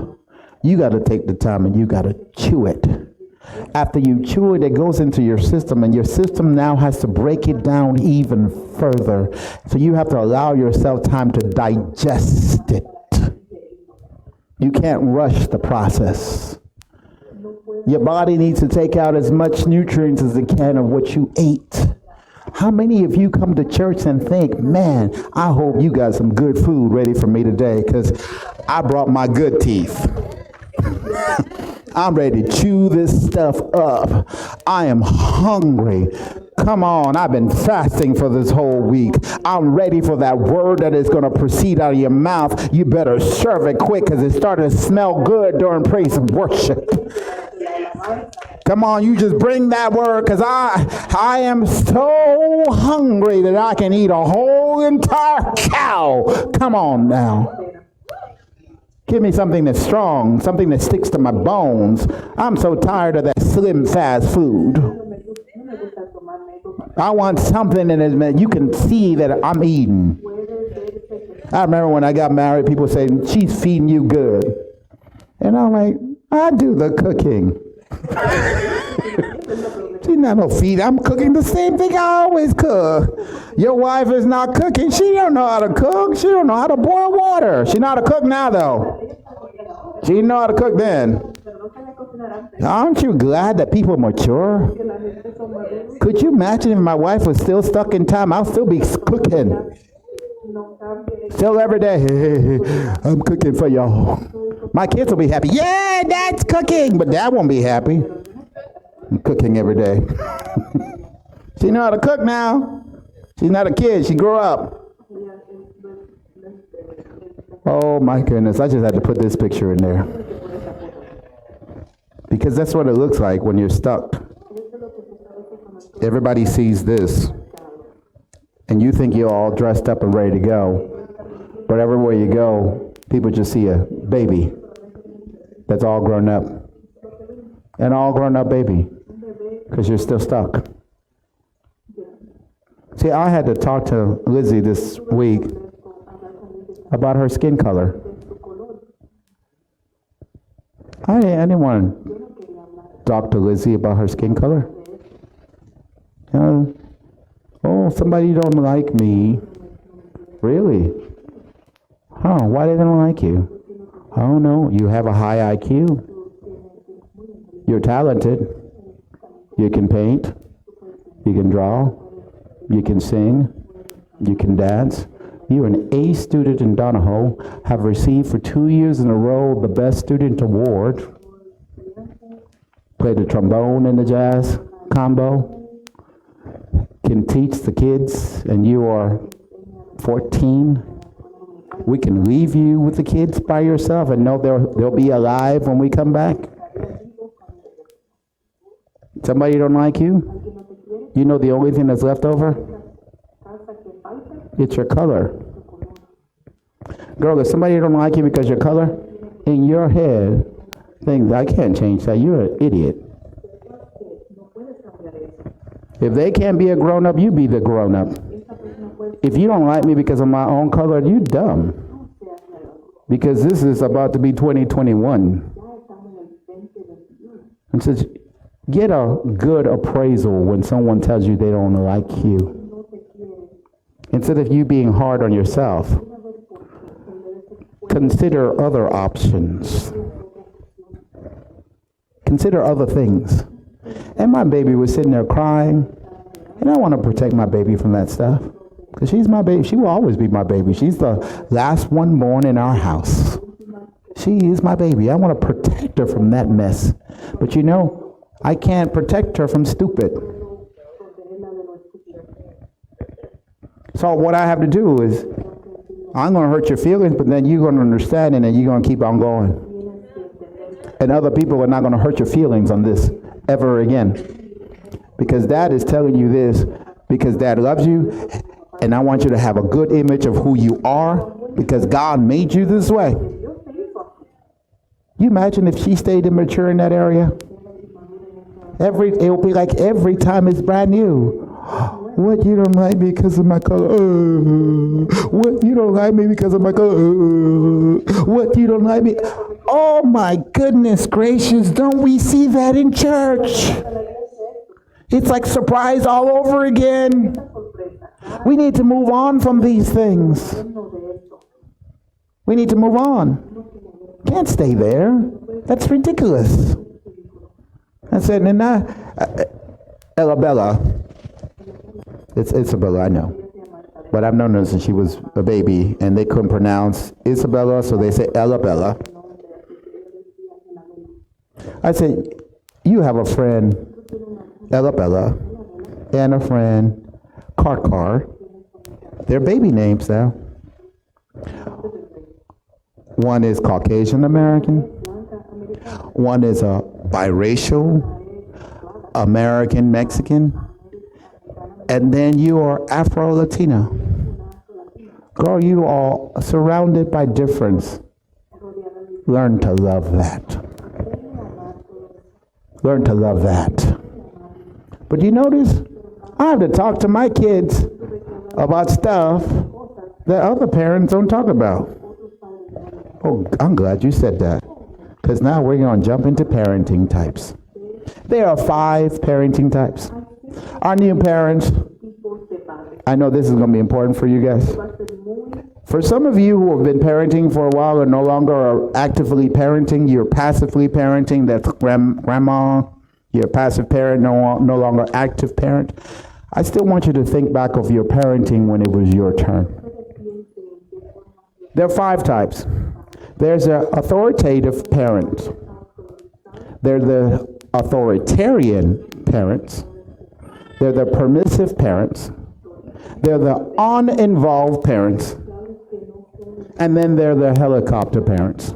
Speaker 1: You got to take the time and you got to chew it. After you chew it, it goes into your system, and your system now has to break it down even further. So you have to allow yourself time to digest it. You can't rush the process. Your body needs to take out as much nutrients as it can of what you ate. How many of you come to church and think, man, I hope you got some good food ready for me today because I brought my good teeth. I'm ready to chew this stuff up. I am hungry. Come on, I've been fasting for this whole week. I'm ready for that word that is going to proceed out of your mouth. You better serve it quick because it's starting to smell good during praise and worship. Come on, you just bring that word because I am so hungry that I can eat a whole entire cow. Come on now. Give me something that's strong, something that sticks to my bones. I'm so tired of that slim, fast food. I want something that you can see that I'm eating. I remember when I got married, people saying, she's feeding you good. And I'm like, I do the cooking. She's not no feed. I'm cooking the same thing I always cook. Your wife is not cooking. She don't know how to cook. She don't know how to boil water. She know how to cook now, though. She didn't know how to cook then. Aren't you glad that people mature? Could you imagine if my wife was still stuck in time? I'll still be cooking. Still every day. I'm cooking for y'all. My kids will be happy. Yeah, Dad's cooking. But Dad won't be happy. I'm cooking every day. She know how to cook now. She's not a kid. She grew up. Oh, my goodness. I just had to put this picture in there. Because that's what it looks like when you're stuck. Everybody sees this. And you think you're all dressed up and ready to go. But everywhere you go, people just see a baby that's all grown up. An all grown up baby. Because you're still stuck. See, I had to talk to Lizzie this week about her skin color. I didn't want to talk to Lizzie about her skin color. Oh, somebody don't like me. Really? Oh, why they don't like you? Oh no, you have a high IQ. You're talented. You can paint. You can draw. You can sing. You can dance. You're an A student in Donahoe, have received for 2 years in a row the Best Student Award. Play the trombone in the jazz combo. Can teach the kids, and you are 14. We can leave you with the kids by yourself and know they'll be alive when we come back. Somebody don't like you? You know the only thing that's left over? It's your color. Girl, if somebody don't like you because your color, in your head, think, I can't change that. You're an idiot. If they can't be a grown-up, you be the grown-up. If you don't like me because of my own color, you dumb. Because this is about to be 2021. And says, get a good appraisal when someone tells you they don't like you. Instead of you being hard on yourself, consider other options. Consider other things. And my baby was sitting there crying, and I want to protect my baby from that stuff. Because she's my baby. She will always be my baby. She's the last one born in our house. She is my baby. I want to protect her from that mess. But you know, I can't protect her from stupid. So what I have to do is, I'm going to hurt your feelings, but then you're going to understand, and then you're going to keep on going. And other people are not going to hurt your feelings on this ever again. Because Dad is telling you this because Dad loves you, and I want you to have a good image of who you are because God made you this way. You imagine if she stayed immature in that area? It will be like every time it's brand new. What, you don't like me because of my color? What, you don't like me because of my color? What, you don't like me? Oh my goodness gracious, don't we see that in church? It's like surprise all over again. We need to move on from these things. We need to move on. Can't stay there. That's ridiculous. I said, and Elabella. It's Isabella, I know. But I've known her since she was a baby, and they couldn't pronounce Isabella, so they say Elabella. I said, you have a friend, Elabella, and a friend, Karkar. They're baby names now. One is Caucasian American. One is a biracial American Mexican. And then you are Afro-Latina. Girl, you are surrounded by difference. Learn to love that. Learn to love that. But you notice, I have to talk to my kids about stuff that other parents don't talk about. Oh, I'm glad you said that. Because now we're going to jump into parenting types. There are 5 parenting types. Our new parents, I know this is going to be important for you guys. For some of you who have been parenting for a while and no longer are actively parenting, you're passively parenting, that's grandma, you're a passive parent, no longer active parent. I still want you to think back of your parenting when it was your turn. There are 5 types. There's an authoritative parent. They're the authoritarian parents. They're the permissive parents. They're the uninvolved parents. And then they're the helicopter parents.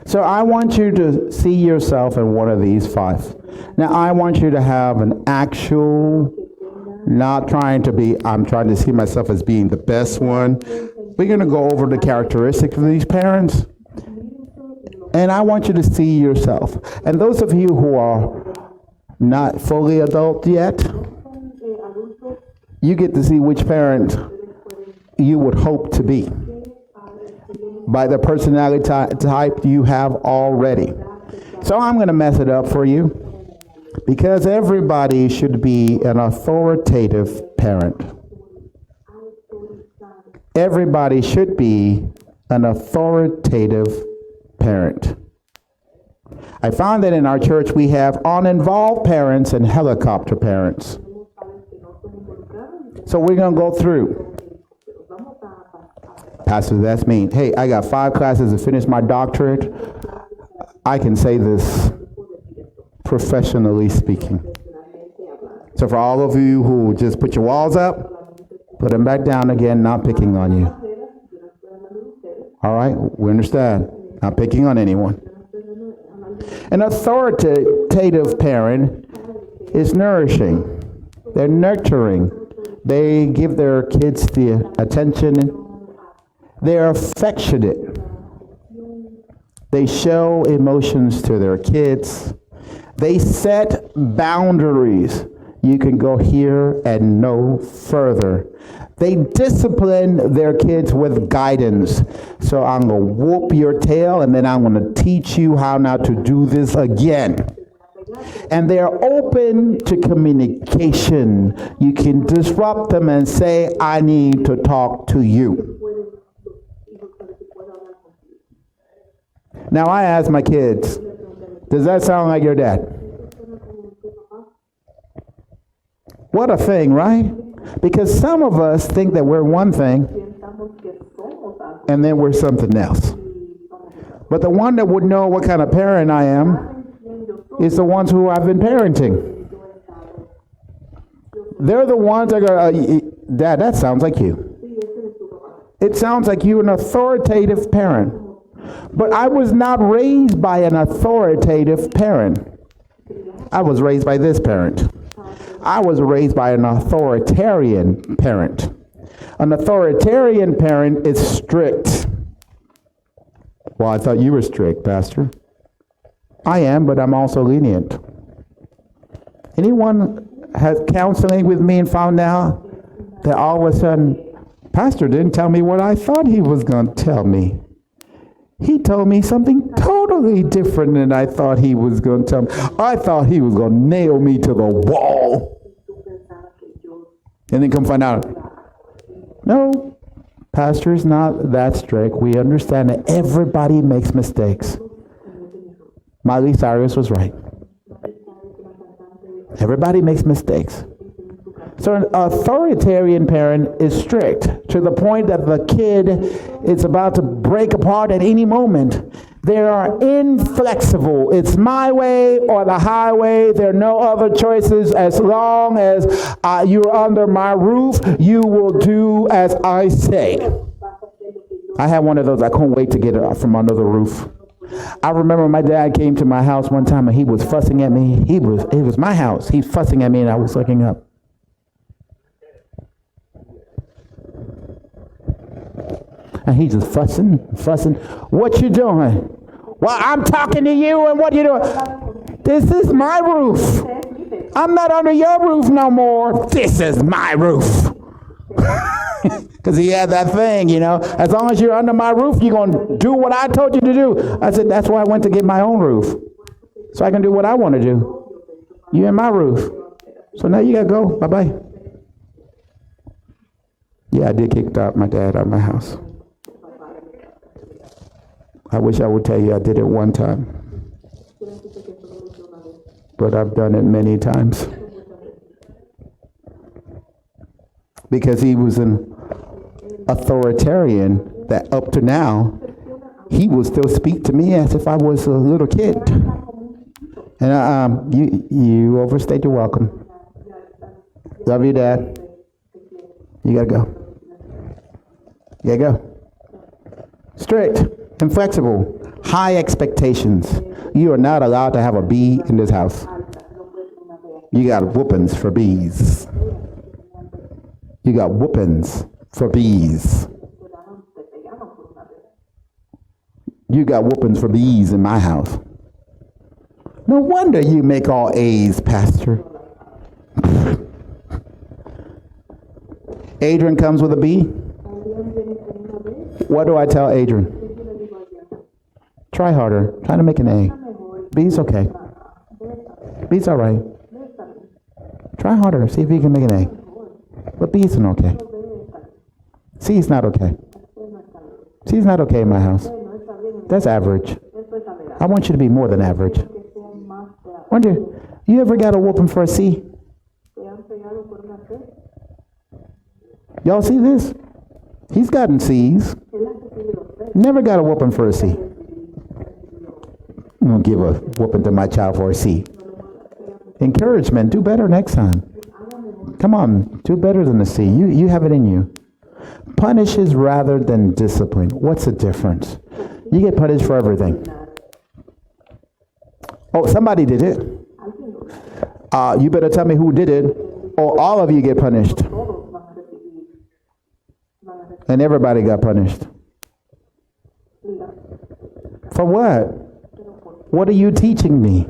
Speaker 1: So I want you to see yourself in one of these 5. Now I want you to have an actual, not trying to be, I'm trying to see myself as being the best one. We're going to go over the characteristics of these parents. And I want you to see yourself. And those of you who are not fully adult yet, you get to see which parent you would hope to be by the personality type you have already. So I'm going to mess it up for you because everybody should be an authoritative parent. everybody should be an authoritative parent. I found that in our church we have uninvolved parents and helicopter parents. So we're going to go through. Pastor, that's me. Hey, I got 5 classes to finish my doctorate. I can say this professionally speaking. So for all of you who just put your walls up, put them back down again, not picking on you. All right, we understand. Not picking on anyone. An authoritative parent is nourishing. They're nurturing. They give their kids the attention. They're affectionate. They show emotions to their kids. They set boundaries. You can go here and no further. They discipline their kids with guidance. So I'm going to whoop your tail, and then I'm going to teach you how not to do this again. And they're open to communication. You can disrupt them and say, I need to talk to you. Now I ask my kids, does that sound like your dad? What a thing, right? Because some of us think that we're one thing and then we're something else. But the one that would know what kind of parent I am is the ones who I've been parenting. They're the ones that go, Dad, that sounds like you. It sounds like you're an authoritative parent. But I was not raised by an authoritative parent. I was raised by this parent. I was raised by an authoritarian parent. An authoritarian parent is strict. Well, I thought you were strict, Pastor. I am, but I'm also lenient. Anyone has counseling with me and found out that all of a sudden, Pastor didn't tell me what I thought he was going to tell me. He told me something totally different than I thought he was going to tell me. I thought he was going to nail me to the wall. And then come find out, no, Pastor is not that strict. We understand that everybody makes mistakes. Miley Cyrus was right. Everybody makes mistakes. So an authoritarian parent is strict to the point that the kid is about to break apart at any moment. They are inflexible. It's my way or the highway. There are no other choices. As long as you're under my roof, you will do as I say. I had one of those. I couldn't wait to get it from under the roof. I remember my dad came to my house one time and he was fussing at me. It was my house. He's fussing at me and I was looking up. And he's just fussing. What you doing? Well, I'm talking to you, and what you doing? This is my roof. I'm not under your roof no more. This is my roof. Because he had that thing, as long as you're under my roof, you're going to do what I told you to do. I said, that's why I went to get my own roof. So I can do what I want to do. You're in my roof. So now you got to go. Bye-bye. Yeah, I did kick my dad out of my house. I wish I would tell you I did it one time. But I've done it many times. Because he was an authoritarian that up to now, he would still speak to me as if I was a little kid. And you overstayed your welcome. Love you, Dad. You gotta go. You gotta go. Strict, inflexible, high expectations. You are not allowed to have a bee in this house. You got whoopings for bees. You got whoopings for bees. You got whoopings for bees in my house. No wonder you make all A's, Pastor. Adrian comes with a B. What do I tell Adrian? Try harder. Try to make an A. B's okay. B's all right. Try harder. See if you can make an A. But B's an okay. C is not okay. C is not okay in my house. That's average. I want you to be more than average. Want you ever got a whooping for a C? Y'all see this? He's gotten C's. Never got a whooping for a C. I'm going to give a whooping to my child for a C. Encouragement. Do better next time. Come on. Do better than a C. You have it in you. Punishes rather than discipline. What's the difference? You get punished for everything. Oh, somebody did it. You better tell me who did it, or all of you get punished. And everybody got punished. For what? What are you teaching me?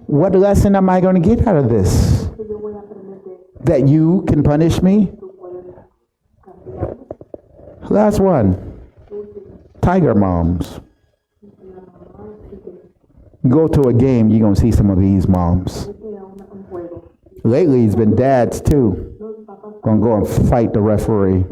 Speaker 1: What lesson am I going to get out of this? That you can punish me? Last one. Tiger moms. Go to a game, you're going to see some of these moms. Lately, it's been dads too. Going to go and fight the referee.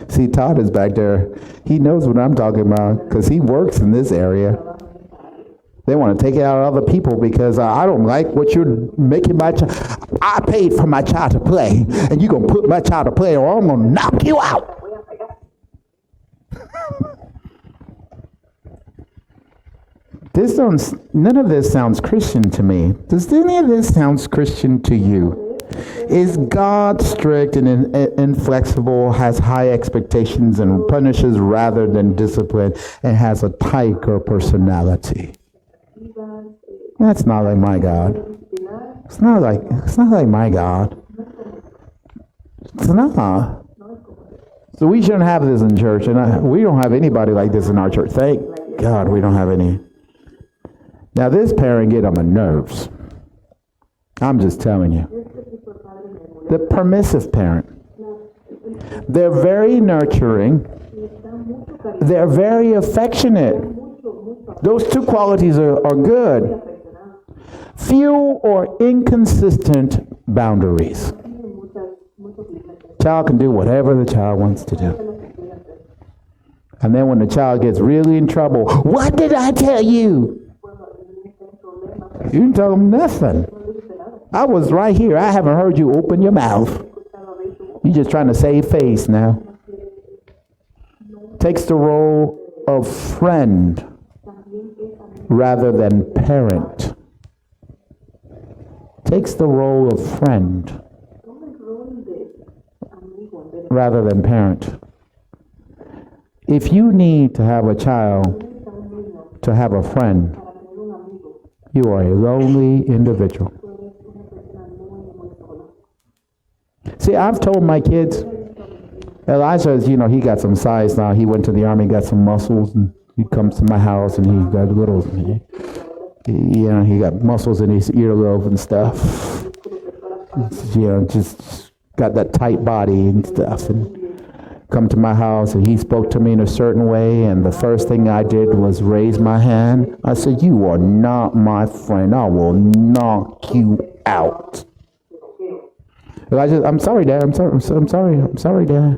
Speaker 1: See, Todd is back there. He knows what I'm talking about because he works in this area. They want to take it out of other people because I don't like what you're making my child. I paid for my child to play, and you're going to put my child to play or I'm going to knock you out. None of this sounds Christian to me. Does any of this sound Christian to you? Is God strict and inflexible, has high expectations and punishes rather than discipline, and has a tiger personality? That's not like my God. It's not like my God. It's not. So we shouldn't have this in church, and we don't have anybody like this in our church. Thank God we don't have any. Now this parent get on my nerves. I'm just telling you. The permissive parent. They're very nurturing. They're very affectionate. Those two qualities are good. Few or inconsistent boundaries. Child can do whatever the child wants to do. And then when the child gets really in trouble, what did I tell you? You didn't tell them nothing. I was right here. I haven't heard you open your mouth. You're just trying to save face now. Takes the role of friend rather than parent. Takes the role of friend rather than parent. If you need to have a child to have a friend, you are a lonely individual. See, I've told my kids, Elijah, he got some size now. He went to the army, got some muscles, and he comes to my house and he got little, he got muscles in his earlobe and stuff. Just got that tight body and stuff. And come to my house and he spoke to me in a certain way, and the first thing I did was raise my hand. I said, "You are not my friend. I will knock you out." I'm sorry, Dad. I'm sorry, Dad.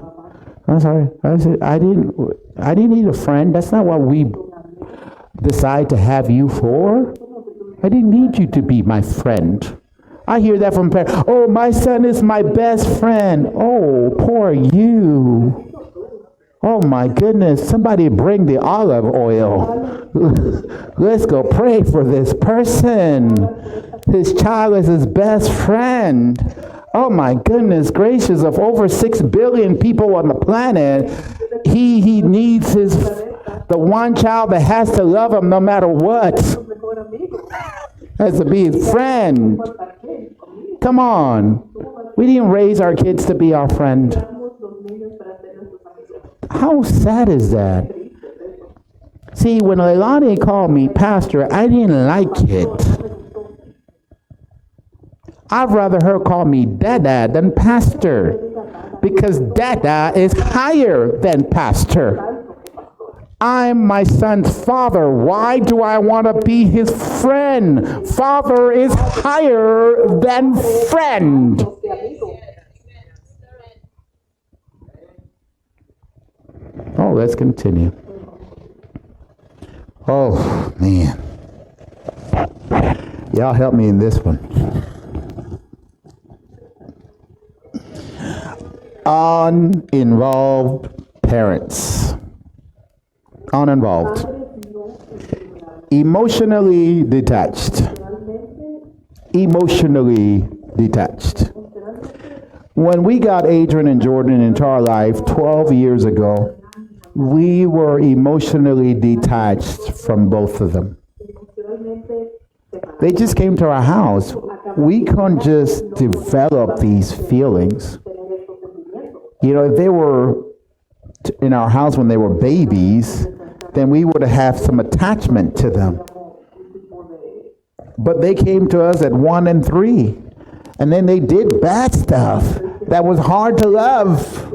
Speaker 1: I'm sorry. I said, I didn't need a friend. That's not what we decide to have you for. I didn't need you to be my friend. I hear that from parents. Oh, my son is my best friend. Oh, poor you. Oh my goodness. Somebody bring the olive oil. Let's go pray for this person. His child is his best friend. Oh my goodness gracious, of over 6 billion people on the planet, he needs the one child that has to love him no matter what. Has to be his friend. Come on. We didn't raise our kids to be our friend. How sad is that? See, when Leilani called me pastor, I didn't like it. I'd rather her call me Dada than pastor, because Dada is higher than pastor. I'm my son's father. Why do I want to be his friend? Father is higher than friend. Oh, let's continue. Oh, man. Y'all help me in this one. Uninvolved parents. Uninvolved. Emotionally detached. Emotionally detached. When we got Adrian and Jordan into our life 12 years ago, we were emotionally detached from both of them. They just came to our house. We couldn't just develop these feelings. You know, if they were in our house when they were babies, then we would have some attachment to them. But they came to us at 1 and 3, and then they did bad stuff that was hard to love.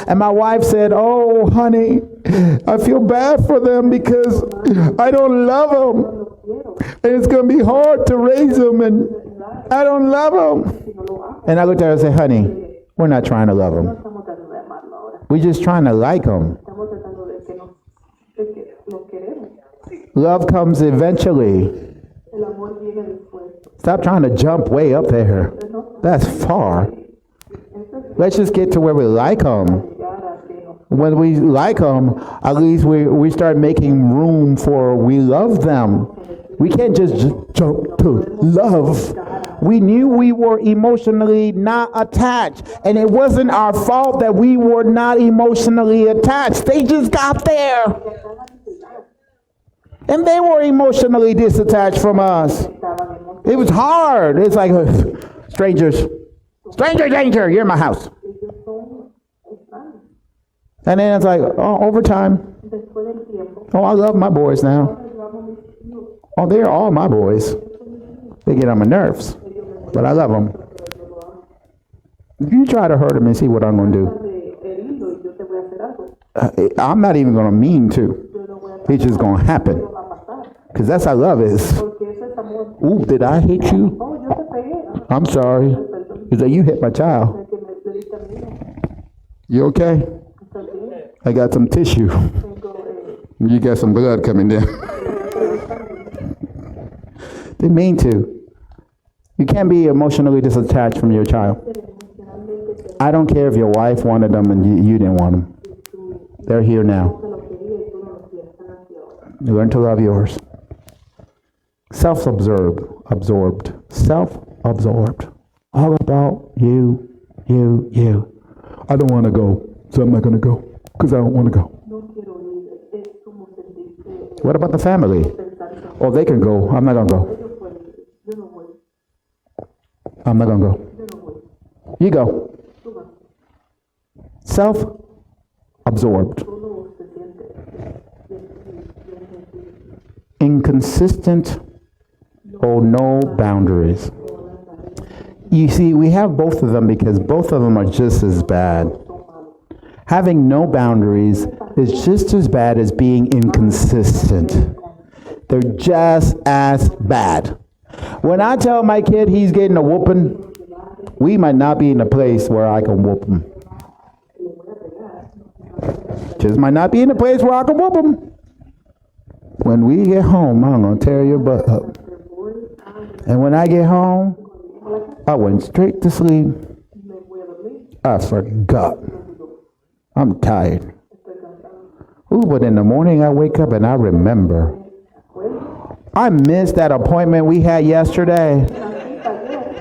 Speaker 1: And my wife said, "Oh, honey, I feel bad for them because I don't love them. And it's going to be hard to raise them, and I don't love them." And I looked at her and said, "Honey, we're not trying to love them. We're just trying to like them. Love comes eventually. Stop trying to jump way up there. That's far. Let's just get to where we like them. When we like them, at least we start making room for we love them. We can't just jump to love. We knew we were emotionally not attached, and it wasn't our fault that we were not emotionally attached. They just got there. And they were emotionally disattached from us. It was hard. It's like, strangers. Stranger danger, you're in my house. And then it's like, oh, over time. Oh, I love my boys now. Oh, they're all my boys. They get on my nerves, but I love them. You try to hurt them and see what I'm going to do. I'm not even going to mean to. It's just going to happen. Because that's how love is. Ooh, did I hit you? I'm sorry. Is that you hit my child? You okay? I got some tissue. You got some blood coming down. Didn't mean to. You can't be emotionally disattached from your child. I don't care if your wife wanted them and you didn't want them. They're here now. Learn to love yours. Self-absorbed. Self-absorbed. All about you. I don't want to go, so I'm not going to go because I don't want to go. What about the family? Oh, they can go. I'm not going to go. I'm not going to go. You go. Self-absorbed. Inconsistent or no boundaries. You see, we have both of them because both of them are just as bad. Having no boundaries is just as bad as being inconsistent. They're just as bad. When I tell my kid he's getting a whooping, we might not be in a place where I can whoop him. Just might not be in a place where I can whoop him. When we get home, I'm going to tear your butt up. And when I get home, I went straight to sleep. I forgot. I'm tired. Ooh, but in the morning I wake up and I remember. I missed that appointment we had yesterday.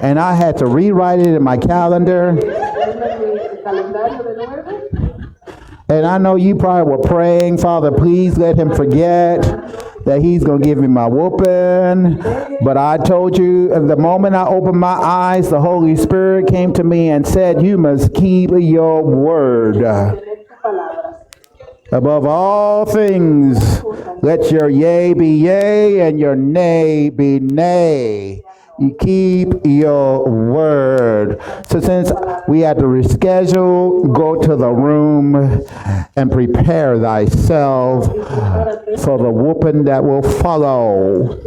Speaker 1: And I had to rewrite it in my calendar. And I know you probably were praying, Father, please let him forget that he's going to give me my whooping. But I told you, the moment I opened my eyes, the Holy Spirit came to me and said, you must keep your word. Above all things, let your yea be yea and your nay be nay. You keep your word. So since we had to reschedule, go to the room and prepare thyself for the whooping that will follow.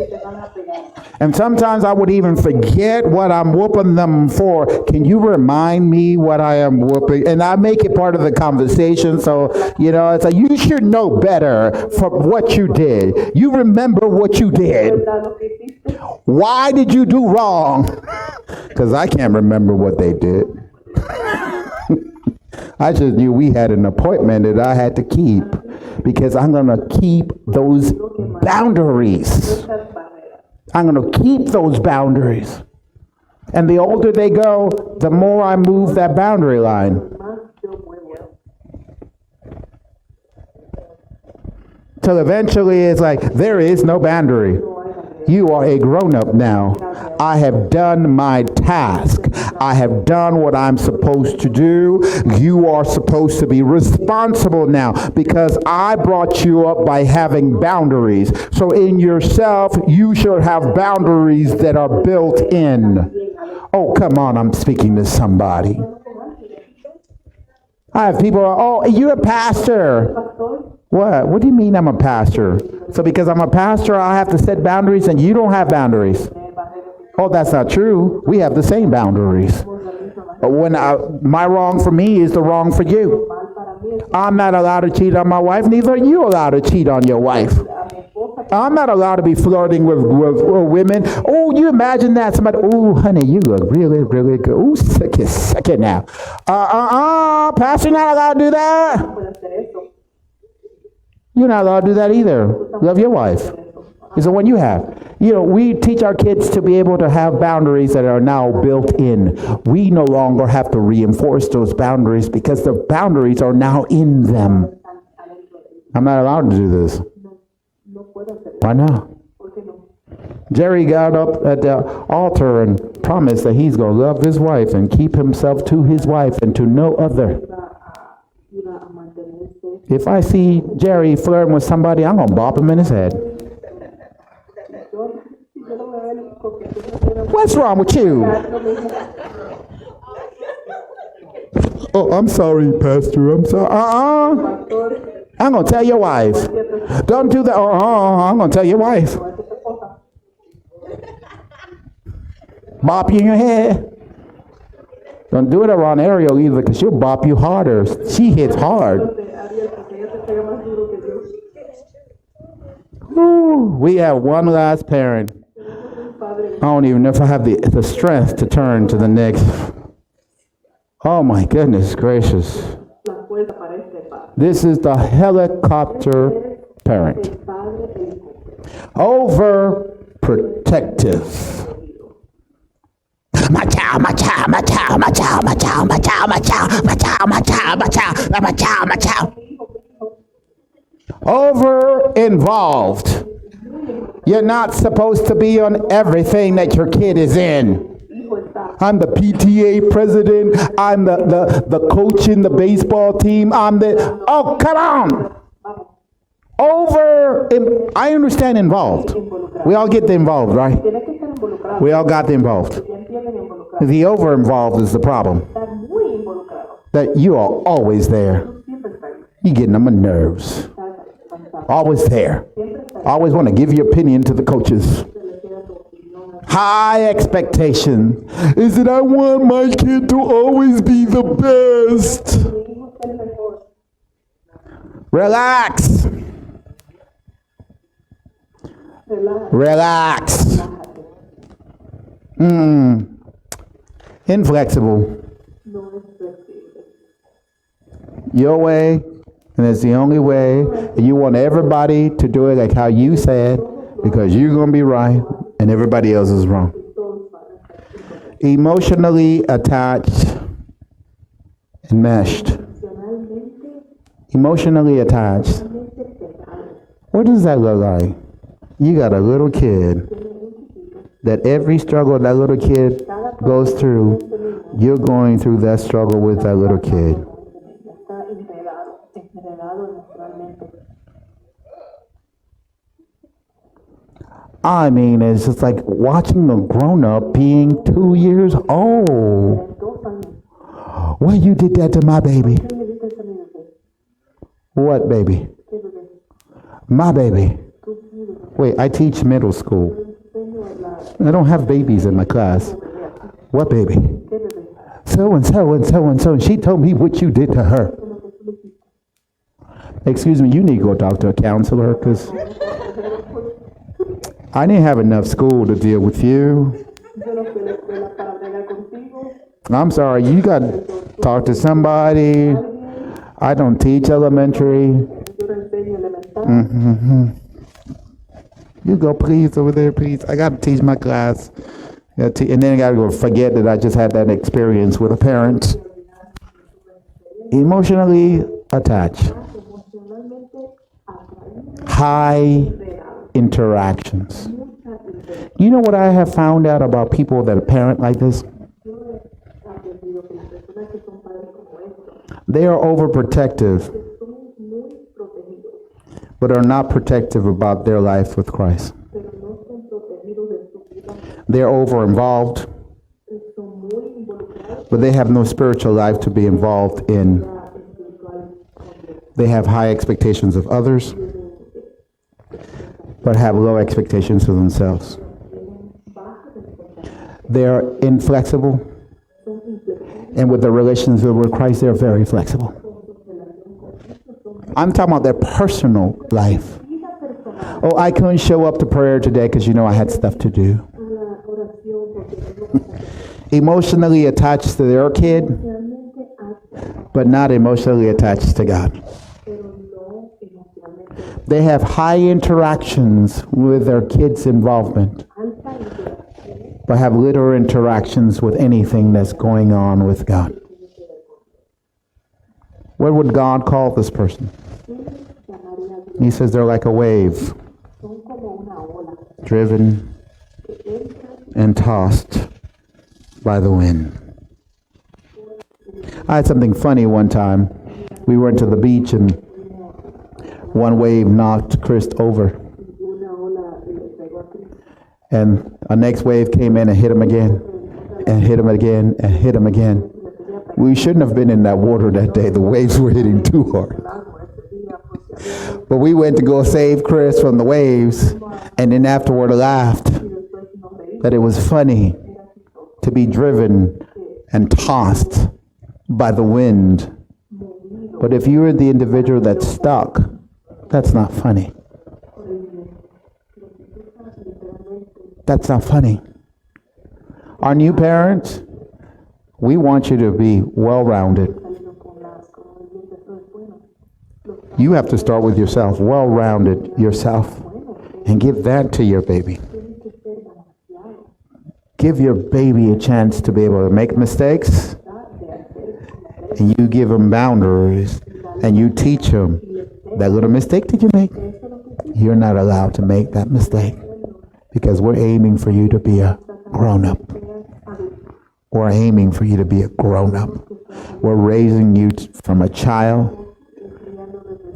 Speaker 1: And sometimes I would even forget what I'm whooping them for. Can you remind me what I am whooping? And I make it part of the conversation. So, it's like, you should know better for what you did. You remember what you did. Why did you do wrong? Because I can't remember what they did. I just knew we had an appointment that I had to keep because I'm going to keep those boundaries. I'm going to keep those boundaries. And the older they go, the more I move that boundary line. Till eventually it's like, there is no boundary. You are a grown-up now. I have done my task. I have done what I'm supposed to do. You are supposed to be responsible now because I brought you up by having boundaries. So in yourself, you should have boundaries that are built in. Oh, come on, I'm speaking to somebody. I have people, you're a pastor. What? What do you mean I'm a pastor? So because I'm a pastor, I have to set boundaries and you don't have boundaries. Oh, that's not true. We have the same boundaries. When my wrong for me is the wrong for you. I'm not allowed to cheat on my wife. Neither are you allowed to cheat on your wife. I'm not allowed to be flirting with women. Oh, you imagine that. Somebody, oh, honey, you look really, really good. Oh, suck it now. Pastor, not allowed to do that. You're not allowed to do that either. Love your wife. It's the one you have. We teach our kids to be able to have boundaries that are now built in. We no longer have to reinforce those boundaries because the boundaries are now in them. I'm not allowed to do this. Why not? Jerry got up at the altar and promised that he's going to love his wife and keep himself to his wife and to no other. If I see Jerry flirting with somebody, I'm going to bop him in his head. What's wrong with you? Oh, I'm sorry, Pastor. I'm sorry. I'm going to tell your wife. Don't do that. I'm going to tell your wife. Bop you in your head. Don't do it around Ariel either because she'll bop you harder. She hits hard. Ooh, we have one last parent. I don't even know if I have the strength to turn to the next. Oh my goodness gracious. This is the helicopter parent. Overprotective. My child, my child, my child, my child, my child, my child, my child, my child, my child, my child, my child, my child. Over-involved. You're not supposed to be on everything that your kid is in. I'm the PTA president. I'm the coach in the baseball team. Oh, come on. I understand involved. We all get involved, right? We all got involved. The over-involved is the problem. That you are always there. You're getting on my nerves. Always there. Always want to give your opinion to the coaches. High expectation is that I want my kid to always be the best. Relax. Relax. Inflexible. Your way, and it's the only way. And you want everybody to do it like how you said, because you're going to be right and everybody else is wrong. Emotionally attached and meshed. Emotionally attached. What does that look like? You got a little kid that every struggle that little kid goes through, you're going through that struggle with that little kid. I mean, it's just like watching a grown-up being 2 years old. Why you did that to my baby? What baby? My baby. Wait, I teach middle school. I don't have babies in my class. What baby? So and so and so and so. And she told me what you did to her. Excuse me, you need to go talk to a counselor because I didn't have enough school to deal with you. I'm sorry, you got to talk to somebody. I don't teach elementary. You go, please, over there, please. I got to teach my class. And then I got to go forget that I just had that experience with a parent. Emotionally attached. High interactions. You know what I have found out about people that are parent like this? They are overprotective, but are not protective about their life with Christ. They're over-involved, but they have no spiritual life to be involved in. They have high expectations of others, but have low expectations of themselves. They're inflexible, and with their relationship with Christ, they're very flexible. I'm talking about their personal life. Oh, I couldn't show up to prayer today because, I had stuff to do. Emotionally attached to their kid, but not emotionally attached to God. They have high interactions with their kids' involvement, but have little interactions with anything that's going on with God. What would God call this person? He says they're like a wave, driven and tossed by the wind. I had something funny one time. We went to the beach and one wave knocked Chris over. And a next wave came in and hit him again, and hit him again, and hit him again. We shouldn't have been in that water that day. The waves were hitting too hard. But we went to go save Chris from the waves, and then afterward laughed that it was funny to be driven and tossed by the wind. But if you're the individual that's stuck, that's not funny. That's not funny. Our new parents, we want you to be well-rounded. You have to start with yourself, well-rounded yourself, and give that to your baby. Give your baby a chance to be able to make mistakes, and you give them boundaries, and you teach them that little mistake that you make, you're not allowed to make that mistake, because we're aiming for you to be a grown-up. We're aiming for you to be a grown-up. We're raising you from a child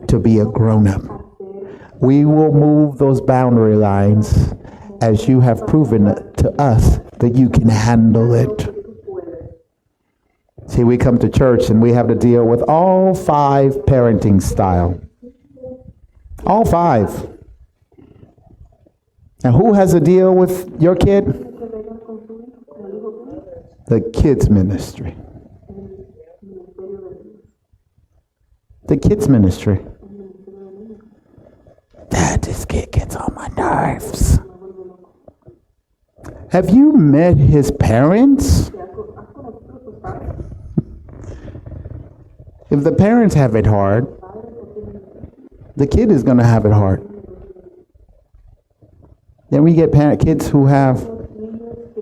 Speaker 1: to be a grown-up. We will move those boundary lines as you have proven to us that you can handle it. See, we come to church and we have to deal with all 5 parenting style. All 5. And who has to deal with your kid? The kids ministry. The kids ministry. Dad, this kid gets on my nerves. Have you met his parents? If the parents have it hard, the kid is going to have it hard. Then we get kids who have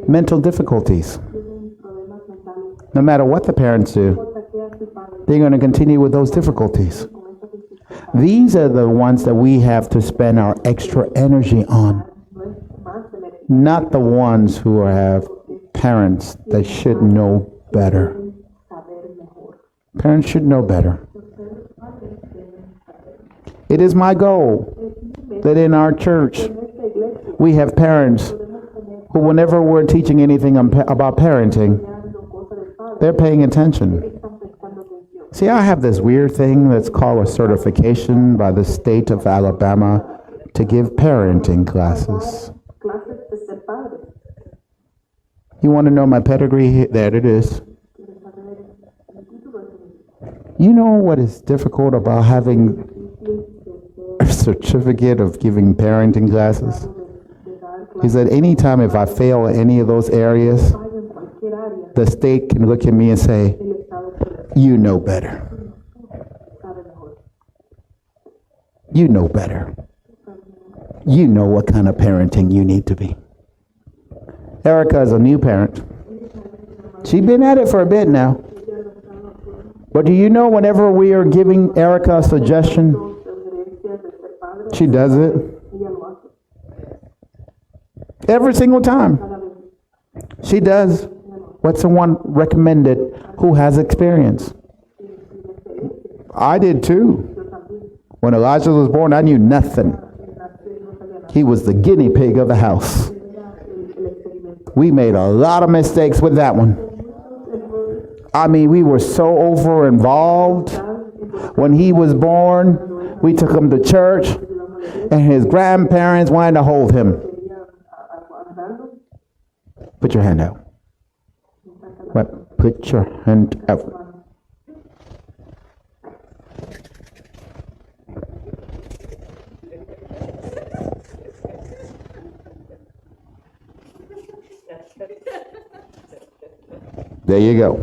Speaker 1: mental difficulties. No matter what the parents do, they're going to continue with those difficulties. These are the ones that we have to spend our extra energy on, not the ones who have parents that should know better. Parents should know better. It is my goal that in our church We have parents who, whenever we're teaching anything about parenting, they're paying attention. See, I have this weird thing that's called a certification by the state of Alabama to give parenting classes. You want to know my pedigree? There it is. You know what is difficult about having a certificate of giving parenting classes? Is that anytime if I fail any of those areas, the state can look at me and say, you know better. You know better. You know what kind of parenting you need to be. Erica is a new parent. She's been at it for a bit now. But do you know whenever we are giving Erica a suggestion, she does it? Every single time. She does what someone recommended who has experience. I did too. When Elijah was born, I knew nothing. He was the guinea pig of the house. We made a lot of mistakes with that one. I mean, we were so over involved. When he was born, we took him to church, and his grandparents wanted to hold him. Put your hand out. What? Put your hand out. There you go.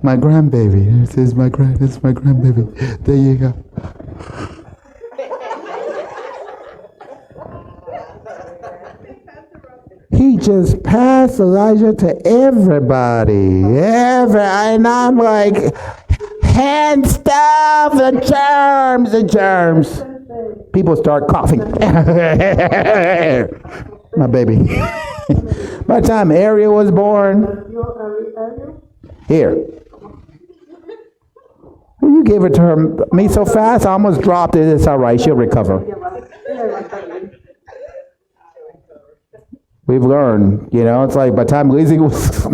Speaker 1: My grandbaby. This is my grandbaby. There you go. He just passed Elijah to everybody. And I'm like, hand stuff, the germs. People start coughing. My baby. By the time Ariel was born, here. Well, you gave it to her, me so fast, I almost dropped it. It's all right, she'll recover. We've learned, it's like by the time Lizzie was,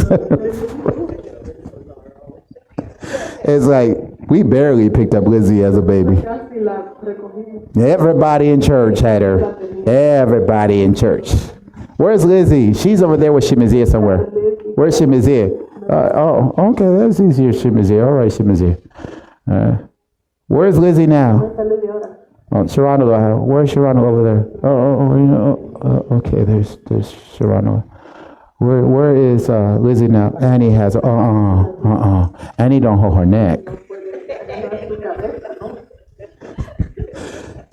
Speaker 1: it's like we barely picked up Lizzie as a baby. Everybody in church had her. Everybody in church. Where's Lizzie? She's over there with Shimizia somewhere. Where's Shimizia? Okay, that's easier, Shimizia. All right, Shimizia. Where's Lizzie now? Oh, Sharonda. Where's Sharonda over there? Okay, there's Sharonda. Where is Lizzie now? Annie has, Annie don't hold her neck.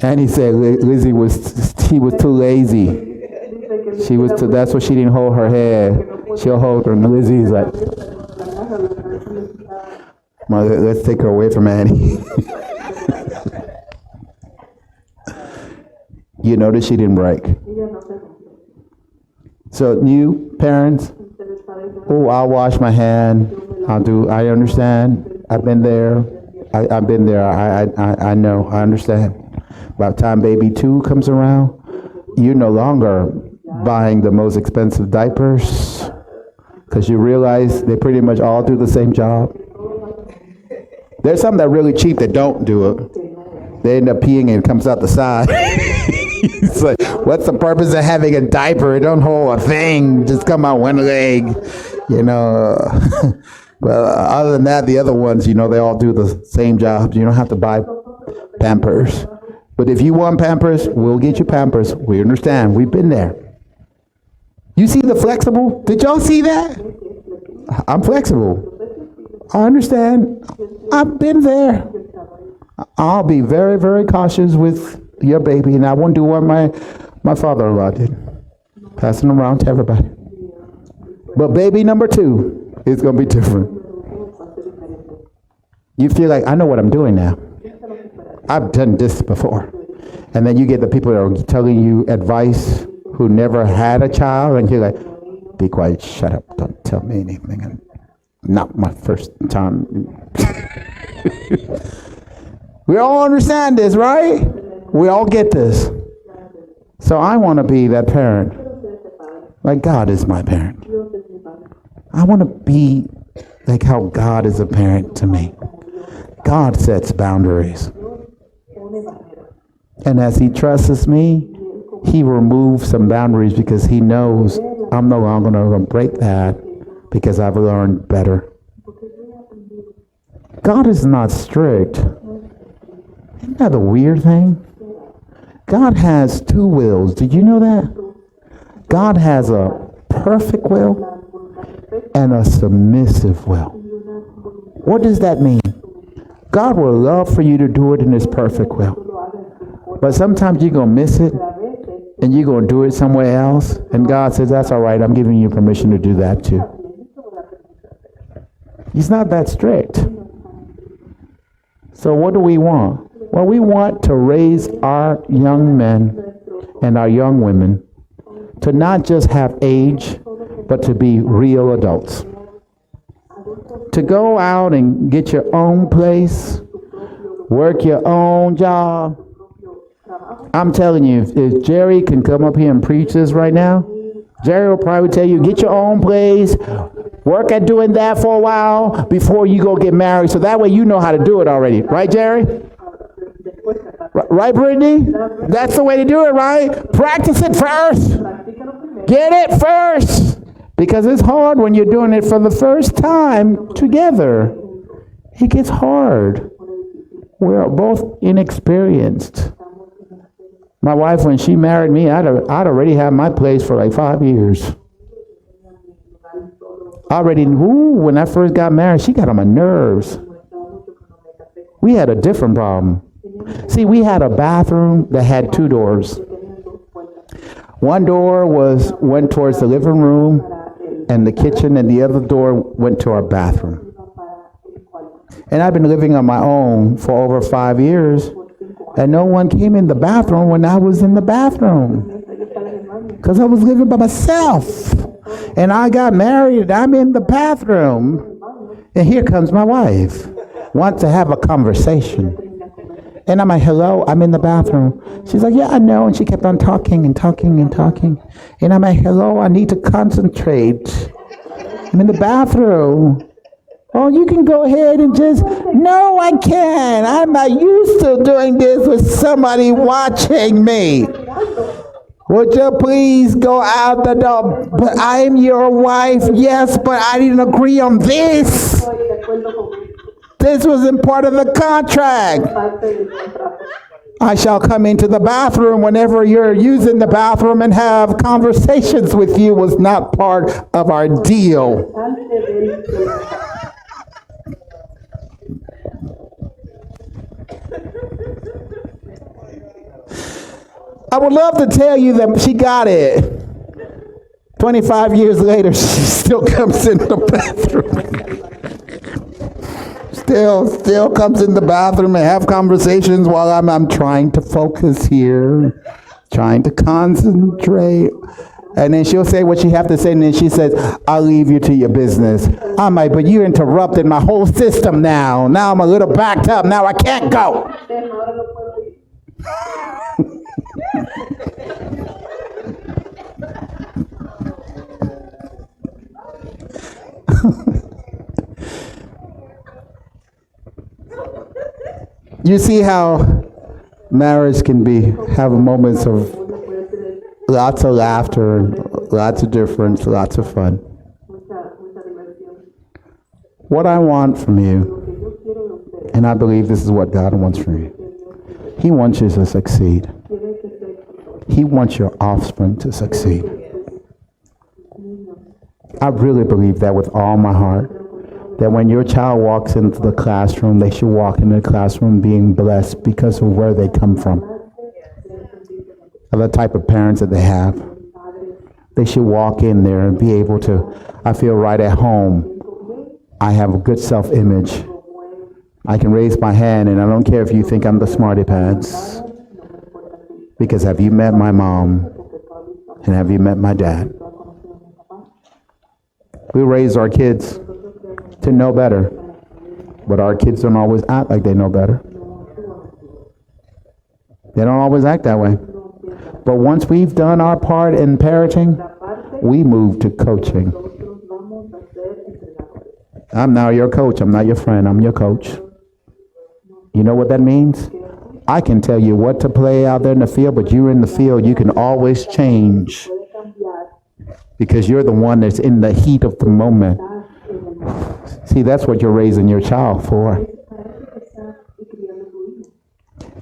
Speaker 1: Annie said Lizzie was too lazy. That's why she didn't hold her head. She'll hold her, and Lizzie's like, let's take her away from Annie. You notice she didn't break. So new parents, I'll wash my hand. I understand. I've been there. I've been there. I know. I understand. By the time baby 2 comes around, you're no longer buying the most expensive diapers because you realize they pretty much all do the same job. There's some that are really cheap that don't do it. They end up peeing and it comes out the side. It's like, what's the purpose of having a diaper? It don't hold a thing. Just come out one leg, Well, other than that, the other ones, they all do the same job. You don't have to buy Pampers. But if you want Pampers, we'll get you Pampers. We understand. We've been there. You see the flexible? Did y'all see that? I'm flexible. I understand. I've been there. I'll be very, very cautious with your baby, and I won't do what my father-in-law did. Passing around to everybody. But baby number 2 is going to be different. You feel like, I know what I'm doing now. I've done this before. And then you get the people that are telling you advice who never had a child, and you're like, be quiet, shut up, don't tell me anything. Not my first time. We all understand this, right? We all get this. So I want to be that parent. Like God is my parent. I want to be like how God is a parent to me. God sets boundaries. And as he trusts me, he removes some boundaries because he knows I'm no longer going to break that because I've learned better. God is not strict. Isn't that a weird thing? God has two wills. Did you know that? God has a perfect will and a submissive will. What does that mean? God will love for you to do it in his perfect will. But sometimes you're going to miss it and you're going to do it somewhere else. And God says, that's all right. I'm giving you permission to do that too. He's not that strict. So what do we want? Well, we want to raise our young men and our young women to not just have age, but to be real adults. To go out and get your own place, work your own job. I'm telling you, if Jerry can come up here and preach this right now, Jerry will probably tell you, get your own place, work at doing that for a while before you go get married, so that way you know how to do it already. Right, Jerry? Right, Brittany? That's the way to do it, right? Practice it first. Get it first. Because it's hard when you're doing it for the first time together. It gets hard. We're both inexperienced. My wife, when she married me, I'd already had my place for like 5 years. I already knew when I first got married, she got on my nerves. We had a different problem. See, we had a bathroom that had two doors. One door went towards the living room and the kitchen, and the other door went to our bathroom. And I've been living on my own for over 5 years, and no one came in the bathroom when I was in the bathroom because I was living by myself. And I got married, and I'm in the bathroom, and here comes my wife, wants to have a conversation. And I'm like, hello, I'm in the bathroom. She's like, yeah, I know. And she kept on talking and talking and talking. And I'm like, hello, I need to concentrate. I'm in the bathroom. Oh, you can go ahead and just, no, I can't. I'm not used to doing this with somebody watching me. Would you please go out the door? But I'm your wife, yes, but I didn't agree on this. This wasn't part of the contract. I shall come into the bathroom whenever you're using the bathroom and have conversations with you was not part of our deal. I would love to tell you that she got it. 25 years later, she still comes in the bathroom. Still comes in the bathroom and have conversations while I'm trying to focus here, trying to concentrate. And then she'll say what she have to say, and then she says, I'll leave you to your business. I'm like, but you interrupted my whole system now. Now I'm a little backed up. Now I can't go. You see how marriage can have moments of lots of laughter, lots of difference, lots of fun. What I want from you, and I believe this is what God wants from you, He wants you to succeed. He wants your offspring to succeed. I really believe that with all my heart. That when your child walks into the classroom, they should walk into the classroom being blessed because of where they come from. Of the type of parents that they have. They should walk in there and be able to, I feel right at home. I have a good self-image. I can raise my hand, and I don't care if you think I'm the smarty pants. Because have you met my mom? And have you met my dad? We raise our kids to know better, but our kids don't always act like they know better. They don't always act that way. But once we've done our part in parenting, we move to coaching. I'm now your coach. I'm not your friend. I'm your coach. You know what that means? I can tell you what to play out there in the field, but you're in the field. You can always change because you're the one that's in the heat of the moment. See, that's what you're raising your child for.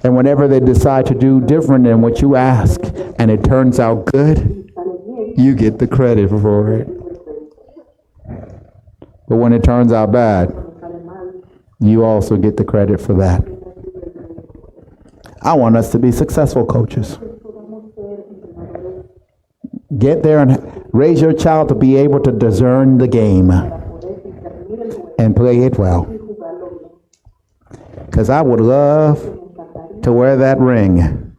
Speaker 1: And whenever they decide to do different than what you ask, and it turns out good, you get the credit for it. But when it turns out bad, you also get the credit for that. I want us to be successful coaches. Get there and raise your child to be able to discern the game and play it well. Because I would love to wear that ring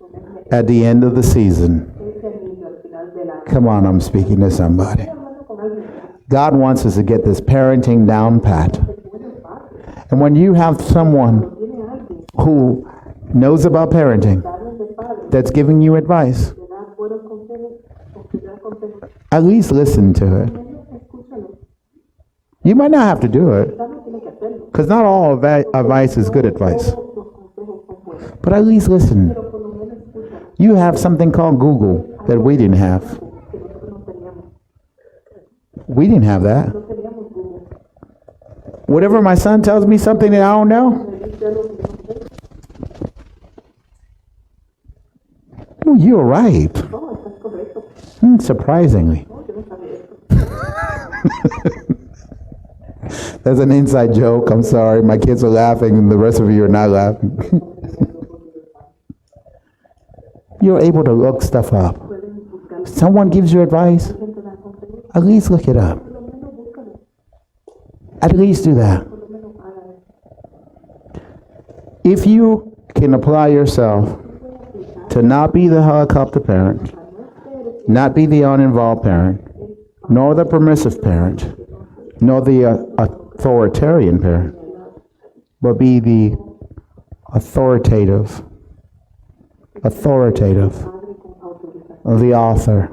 Speaker 1: at the end of the season. Come on, I'm speaking to somebody. God wants us to get this parenting down pat. And when you have someone who knows about parenting that's giving you advice, at least listen to it. You might not have to do it, because not all advice is good advice. But at least listen. You have something called Google that we didn't have. We didn't have that. Whatever my son tells me something that I don't know, oh, you're right. Surprisingly. That's an inside joke. I'm sorry. My kids are laughing and the rest of you are not laughing. You're able to look stuff up. Someone gives you advice, at least look it up. At least do that. If you can apply yourself to not be the helicopter parent, not be the uninvolved parent, nor the permissive parent, nor the authoritarian parent, but be the authoritative, the author,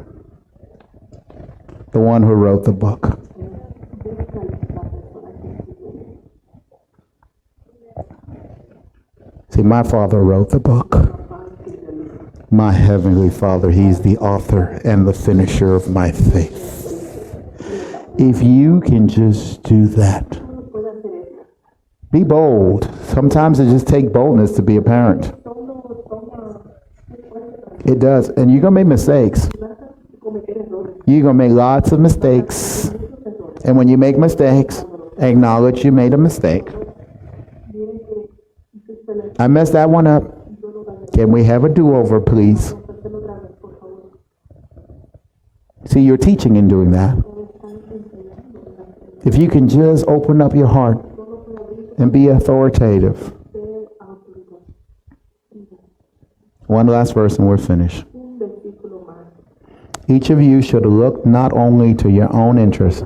Speaker 1: the one who wrote the book. See, my Father wrote the book. My Heavenly Father, He's the author and the finisher of my faith. If you can just do that, be bold. Sometimes it just takes boldness to be a parent. It does. And you're going to make mistakes. You're going to make lots of mistakes. And when you make mistakes, acknowledge you made a mistake. I messed that one up. Can we have a do-over, please? See, you're teaching in doing that. If you can just open up your heart and be authoritative. One last verse and we're finished. Each of you should look not only to your own interests,